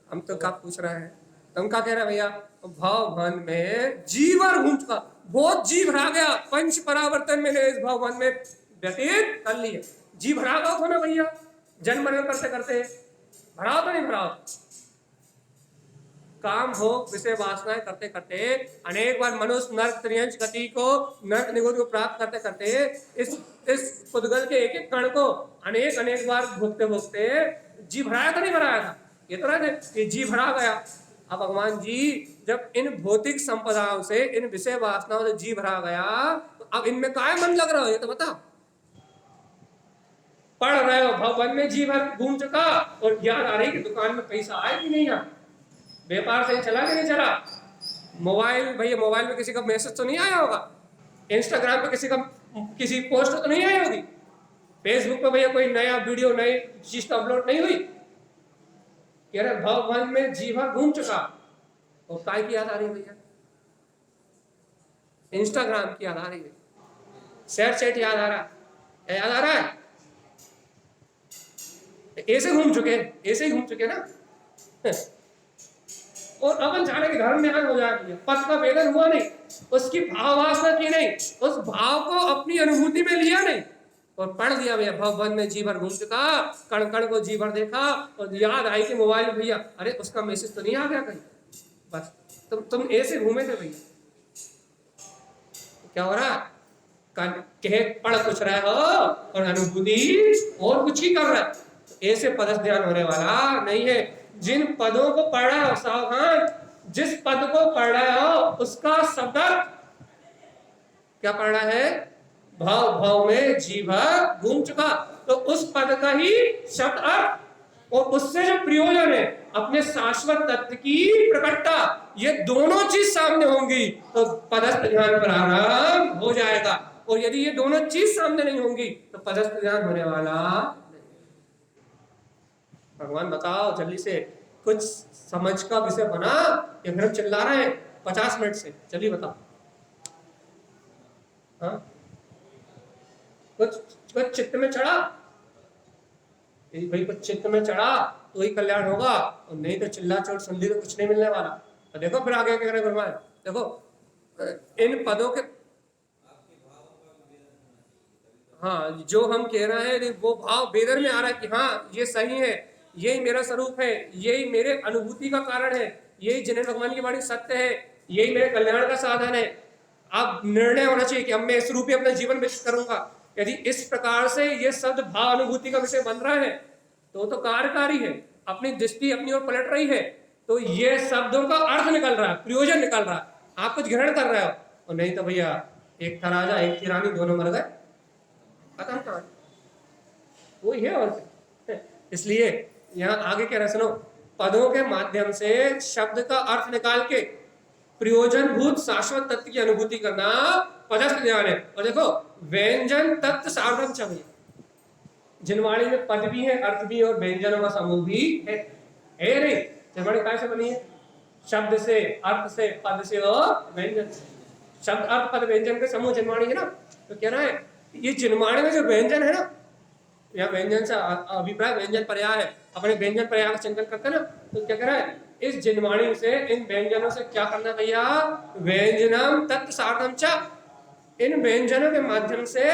हम तो क्या पूछ रहे हैं, तुम क्या कह रहे भैया? भवन में जी भर घूम चुका, बहुत जी भरा गया, पंच परावर्तन मैंने इस भवन में व्यतीत कर लिए। जी भरा गया हो ना भैया, जन्म मरण करते करते भरा तो नहीं भरा? काम भोग विषय वासनाएं करते करते अनेक बार मनुष्य नरक त्रियंश गति को, नरक निगुण को प्राप्त करते करते इस पुद्गल के एक एक कण को अनेक अनेक बार भोगते भोगते जी भराया तो नहीं भराया था? ये तो रहते कि जी भरा गया। अब भगवान जी जब इन भौतिक संपदाओं से, इन विषय वासनाओं से जी भरा गया, तो अब इनमें काय मन लग रहा हो ये तो बता। पढ़ रहे हो, भवन में जी भर घूम चुका और याद आ रही कि दुकान में पैसा आए कि नहीं आया, व्यापार सही चला कि नहीं चला, मोबाइल भैया मोबाइल में किसी का मैसेज तो नहीं आया होगा, इंस्टाग्राम पे किसी पोस्ट तो नहीं आई होगी, फेसबुक पे भैया कोई नया वीडियो नई चीज तो अपलोड नहीं हुई। कह रहे भवन में जी भर घूम चुका और काय की याद आ रही है भैया? इंस्टाग्राम की याद आ रही है, शेयर चैट याद आ रहा है, याद आ रहा है? ऐसे ही घूम चुके ना। और अपन जाने के धर्म में हो जाती, पद का वेदन हुआ नहीं, उसकी भाव वासना की नहीं, उस भाव को अपनी अनुभूति में लिया नहीं और पढ़ दिया भैया भवन में जी भर घूम चुका, कण कण को जी भर देखा और याद आई कि मोबाइल भैया अरे उसका मैसेज तो नहीं आ गया कहीं, बस तुम ऐसे घूमे थे भैया। क्या हो रहा? कहे पढ़ कुछ रहे हो और अनुभूति और कुछ ही कर रहा है। ऐसे पदस्थ ध्यान होने वाला नहीं है। जिन पदों को पढ़ रहे हो सावधान, जिस पद को पढ़ रहे हो उसका शब्द क्या पढ़ रहा है? भाव में जी भर घूम चुका, तो उस पद का ही शब्द अर्थ और उससे जो प्रयोजन है अपने शाश्वत तत्व की प्रकटता, ये दोनों चीज सामने होंगी तो पदस्थ ध्यान प्रारंभ हो जाएगा। और यदि ये दोनों चीज सामने नहीं होंगी तो पदस्थ ध्यान होने वाला। भगवान बताओ जल्दी से, कुछ समझ का विषय बना, ये फिर चिल्ला रहे हैं 50 मिनट से, चलिए बताओ। हाँ कुछ चित्त में चढ़ा भाई, कुछ चित्त में चढ़ा तो ही कल्याण होगा, और नहीं तो चिल्ला चोट संधि तो कुछ नहीं मिलने वाला। तो देखो फिर आगे क्या करे भगवान, देखो इन पदों के, हाँ जो हम कह रहे हैं वो भाव वेदन में आ रहा है कि हाँ ये सही है, यही मेरा स्वरूप है, यही मेरे अनुभूति का कारण है, यही जिन्हें भगवान की वाणी सत्य है, यही मेरे कल्याण का साधन है। अब निर्णय होना चाहिए कि अब मैं इस रूप में अपना जीवन व्यतीत करूंगा। यदि इस प्रकार से ये शब्द भाव अनुभूति का विषय बन रहा है तो कार्यकारी है, अपनी दृष्टि अपनी ओर पलट रही है, तो ये शब्दों का अर्थ निकल रहा है, प्रयोजन निकल रहा है। आप कुछ ग्रहण कर रहे हो और नहीं तो भैया एक था राजा एक थी रानी, दोनों मर गए, खत्म कहानी, वही है। और इसलिए यहाँ आगे कह रहे सुनो, पदों के माध्यम से शब्द का अर्थ निकाल के प्रयोजन भूत शाश्वत तत्व की अनुभूति करना पदस्थ ध्यान है। और देखो व्यंजन तत्व सार्वभौम चाहिए, जिनवाणी में पद भी है, अर्थ भी और व्यंजनों का समूह भी है नहीं? जिनवाणी कैसे बनी है? शब्द से, अर्थ से, पद से और व्यंजन से। शब्द अर्थ पद व्यंजन के समूह जिनवाणी है ना। तो कह रहा है ये जिनवाणी में जो व्यंजन है ना, या व्यंजन से अभिप्राय व्यंजन पर्याय है, अपने व्यंजन पर्याय का चिंतन करते ना, तो क्या कह रहा है इस जिनवाणी से, इन व्यंजनों से क्या करना भैया? व्यंजनम तत्व साधनम च, इन व्यंजनों के माध्यम से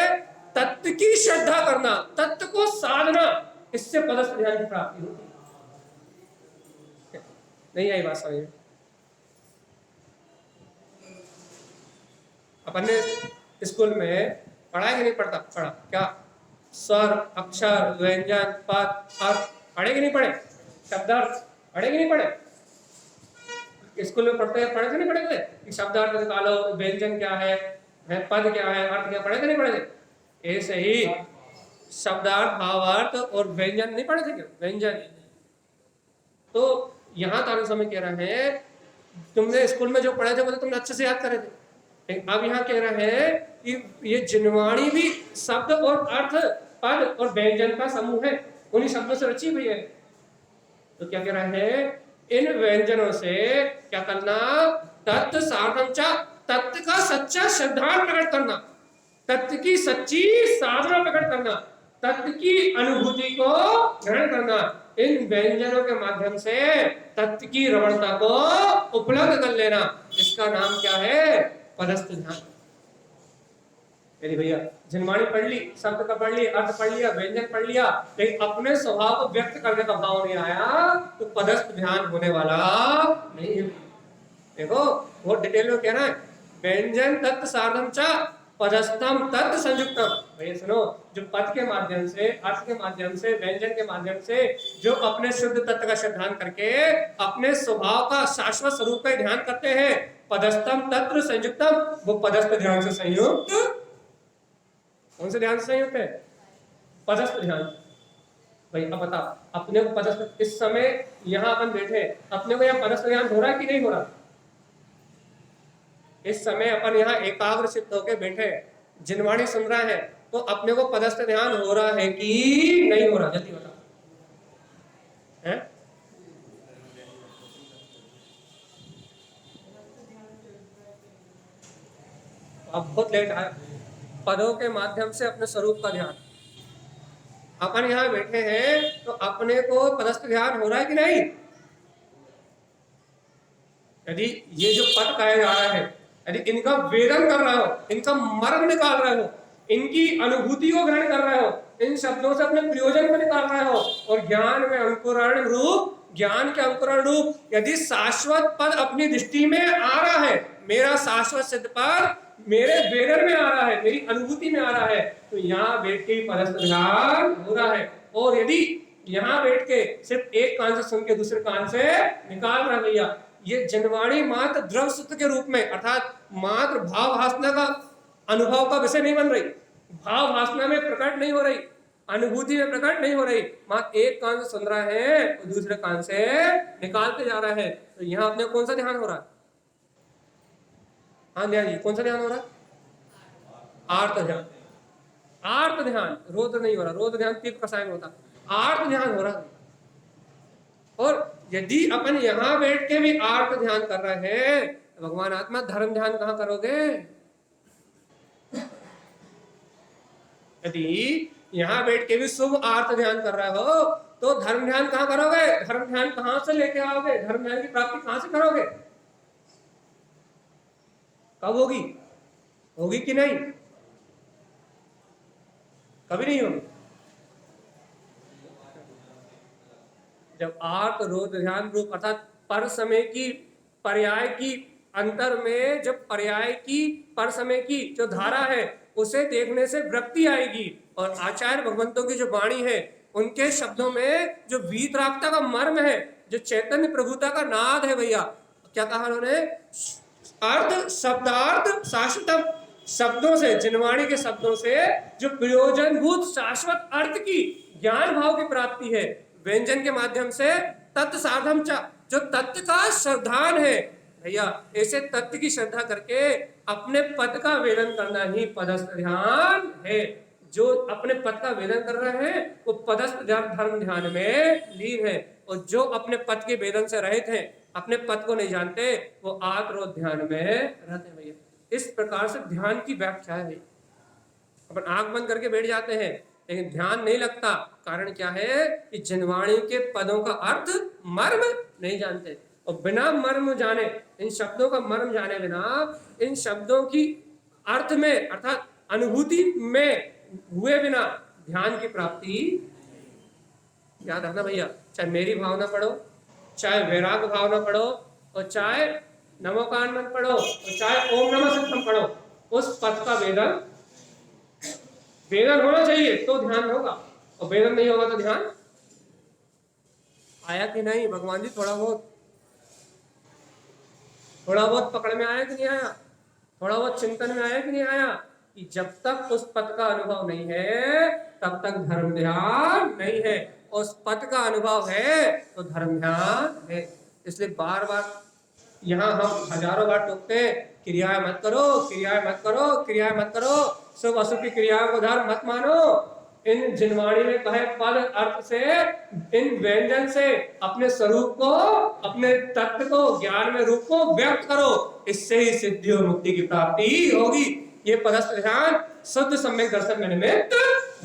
तत्व की श्रद्धा करना, तत्व को साधना, इससे पदस्थ ध्यान की प्राप्ति होती है। नहीं आई बात समझ? अपन ने स्कूल में पढ़ा कि नहीं पढ़ता? पढ़ा क्या? स्वर, अक्षर, व्यंजन, पद, अर्थ पढ़े कि नहीं पढ़े? शब्दार्थ पढ़े कि नहीं पढ़े? स्कूल में पढ़ते हैं, पढ़े थे नहीं पढ़े थे कि शब्दार्थ निकालो, व्यंजन क्या है, पद क्या है, अर्थ क्या, पढ़े थे नहीं पढ़े थे? ऐसे ही शब्दार्थ, भावार्थ और व्यंजन नहीं पढ़े थे क्या? व्यंजन। तो यहाँ तारक समय कह रहे हैं तुमने स्कूल में जो पढ़े थे वो तो तुमने अच्छे से याद करे थे, अब यहाँ कह रहे हैं कि ये जिनवाणी भी शब्द और अर्थ, पद और व्यंजन का समूह है, उन्हीं शब्दों से रची हुई है। तो क्या कह रहे हैं इन व्यंजनों से क्या करना, तत्व साधन चा, तत्व का सच्चा श्रद्धा प्रकट करना, तत्व की सच्ची साधना प्रकट करना, तत्व की अनुभूति को ग्रहण करना। इन व्यंजनों के माध्यम से तत्व की रमणता को उपलब्ध कर लेना, इसका नाम क्या है, पदस्थ ध्यान। यदि भैया जिनवाणी पढ़ ली, शब्द का पढ़ लिया, अर्थ पढ़ लिया, व्यंजन पढ़ लिया, लेकिन अपने स्वभाव को व्यक्त करने का भाव नहीं आया, तो पदस्थ ध्यान होने वाला नहीं है। देखो बहुत डिटेल में कहना है, व्यंजन तत्व साधन च पदस्थम तत्व संयुक्तम। भैया सुनो, जो पद के माध्यम से, अर्थ के माध्यम से, व्यंजन के माध्यम से जो अपने शुद्ध तत्व का ध्यान करके अपने स्वभाव का शाश्वत स्वरूप का ध्यान करते हैं, पदस्थम तत्व संयुक्तम, वो पदस्थ ध्यान से संयुक्त। कौन से ध्यान से संयुक्त है, पदस्थ ध्यान। भाई अब बता, अपने को पदस्थ, इस समय यहाँ अपन बैठे, अपने को यहाँ पदस्थ ध्यान हो रहा है कि नहीं हो रहा? इस समय अपन यहाँ एकाग्र चित्त होकर बैठे, जिनवाणी सुन रहा है, तो अपने को पदस्थ ध्यान हो रहा है कि नहीं हो रहा, जल्दी बता है? अब बहुत लेट आया। पदों के माध्यम से अपने स्वरूप का ध्यान, अपन यहाँ बैठे हैं तो अपने को पदस्थ ध्यान हो रहा है कि नहीं? यदि ये जो पद कहा जा रहा है, यदि इनका वेदन कर रहे हो, इनका मर्म निकाल रहे हो, इनकी अनुभूति को ग्रहण कर रहे हो, इन शब्दों से अपने प्रयोजन को निकाल रहे हो, और ज्ञान में अंकुरण रूप, ज्ञान के अंकुरण रूप यदि शाश्वत पद अपनी दृष्टि में आ रहा है, मेरा शाश्वत सिद्ध पद मेरे वेदन में आ रहा है, मेरी अनुभूति में आ रहा है, तो यहाँ बैठ के पदस्थ ध्यान हो रहा है। और यदि यहाँ बैठ के सिर्फ एक कान से सुन के दूसरे कान से निकाल रहा है भैया, ये जनवाणी मात्र द्रव सूत्र के रूप में, अर्थात मात्र भाव वासना का अनुभव का विषय नहीं बन रही, भाव वासना में प्रकट नहीं हो रही, अनुभूति में प्रकट नहीं हो रही, मात्र एक कान से सुन रहा है और दूसरे कान से निकालते जा रहा है। तो यहाँ अपने कौन सा ध्यान हो रहा है? हाँ ध्यान जी, कौन सा ध्यान हो रहा है? आर्त ध्यान। आर्त ध्यान, रोध नहीं हो रहा, रोध ध्यान तीव्र कषाय में होता, आर्त ध्यान हो रहा है। और यदि अपन यहां बैठ के भी आर्त ध्यान कर रहे हैं, तो भगवान आत्मा धर्म ध्यान कहां करोगे? यदि यहां बैठ के भी शुभ आर्त ध्यान कर रहे हो, तो धर्म ध्यान कहां करोगे? धर्म ध्यान कहां से लेके आओगे? धर्म ध्यान की प्राप्ति कहां से करोगे? कब होगी? होगी कि नहीं? कभी नहीं होगी। जब आर्त रोध ध्यान रूप, अर्थात पर समय की पर्याय की अंतर में, जब पर्याय की पर समय की जो धारा है उसे देखने से वृत्ति आएगी, और आचार्य भगवंतों की जो वाणी है उनके शब्दों में जो वीतरागता का मर्म है, जो चैतन्य प्रभुता का नाद है भैया, क्या कहा उन्होंने? अर्थ शब्दार्थ शाश्वतम, शब्दों से, जिनवाणी के शब्दों से जो प्रयोजनभूत शाश्वत अर्थ की ज्ञान भाव की प्राप्ति है, व्यंजन के माध्यम से तत्व साधन चा, जो तत्व का श्रद्धान है भैया, ऐसे तत्व की श्रद्धा करके अपने पद का वेदन करना ही पदस्थ ध्यान है। जो अपने पद का वेदन कर रहे हैं वो पदस्थ धर्म ध्यान में लीन है, और जो अपने पद के वेदन से रहित हैं, अपने पद को नहीं जानते, वो आत्मरोध ध्यान में रहते हैं भैया। इस प्रकार से ध्यान की व्याख्या है। अपन आंख बंद करके बैठ जाते हैं लेकिन ध्यान नहीं लगता, कारण क्या है कि जिनवाणी के पदों का अर्थ मर्म नहीं जानते, और बिना मर्म जाने, इन शब्दों का मर्म जाने बिना, इन शब्दों की अर्थ में अर्थात अनुभूति में हुए बिना ध्यान की प्राप्ति। याद रखना भैया, चाहे मेरी भावना पढ़ो, चाहे वैराग भावना पढ़ो, और चाहे नमोकान मंत्र पढ़ो, और चाहे ओम नमः शिवाय पढ़ो, उस पद का वेदन होना चाहिए तो ध्यान होगा, और वेदन नहीं होगा तो ध्यान आया कि नहीं? भगवान जी थोड़ा बहुत पकड़ में आया कि नहीं आया? थोड़ा बहुत चिंतन में आया कि नहीं आया? कि जब तक उस पद का अनुभव नहीं है तब तक धर्म ध्यान नहीं है, उस पद का अनुभव है तो धर्म ध्यान है। इसलिए बार बार यहाँ हम हजारों बार टोकते हैं, क्रियाएं मत करो, क्रियाएं मत करो, क्रियाएं मत करो, शुभ अशुभ की क्रियाओं को धर्म मत मानो। इन जिनवाणी में कहे पद अर्थ से, इन व्यंजन से अपने स्वरूप को, अपने तत्व को, ज्ञान में रूप को व्यक्त करो, इससे ही सिद्धि और मुक्ति की प्राप्ति होगी। ये पदस्थ ध्यान शुद्ध सम्यक दर्शन में निमित्त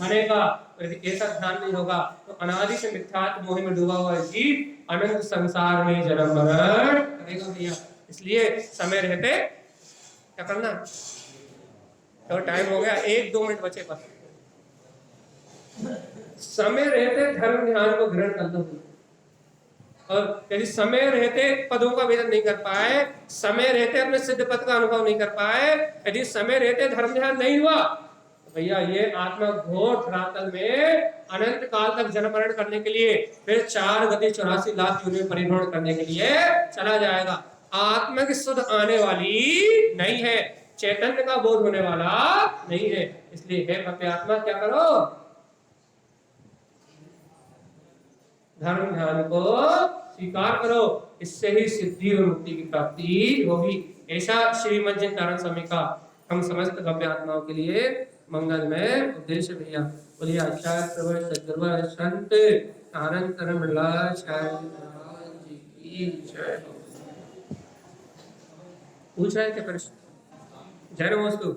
बनेगा। यदि ऐसा ध्यान नहीं होगा तो अनादि से मिथ्यात्व मोह में डूबा हुआ जीव अनंत संसार में जन्म मरण करेगा भैया। इसलिए समय रहते क्या करना, तो टाइम हो गया, 1-2 मिनट बचे बस। समय रहते धर्म ध्यान को ग्रहण कर लो। और यदि समय रहते पदों का वेदन नहीं कर पाए, समय रहते अपने सिद्ध पद का अनुभव नहीं कर पाए, यदि समय रहते धर्म ध्यान नहीं हुआ, तो भैया ये आत्मा घोर धरातल में अनंत काल तक जन्म मरण करने के लिए, फिर 4 गति 84 लाख योनि में परिभ्रमण करने के लिए चला जाएगा। आत्मा की शुद्ध आने वाली नहीं है, चैतन्य का बोध होने वाला नहीं है। इसलिए हे भव्य आत्मा क्या करो, धर्म ध्यान को स्वीकार करो, इससे ही सिद्धि और मुक्ति की प्राप्ति होगी। ऐसा श्रीमद् जिनदारण स्वामी का हम समस्त भव्य आत्माओं के लिए मंगलमय उद्देश्य भैया। बोलिए आचार्य प्रभु सद्गुरु संत नारायण जी की जय। पूछ रहे थे प्रश्न, जय नमोस्तु।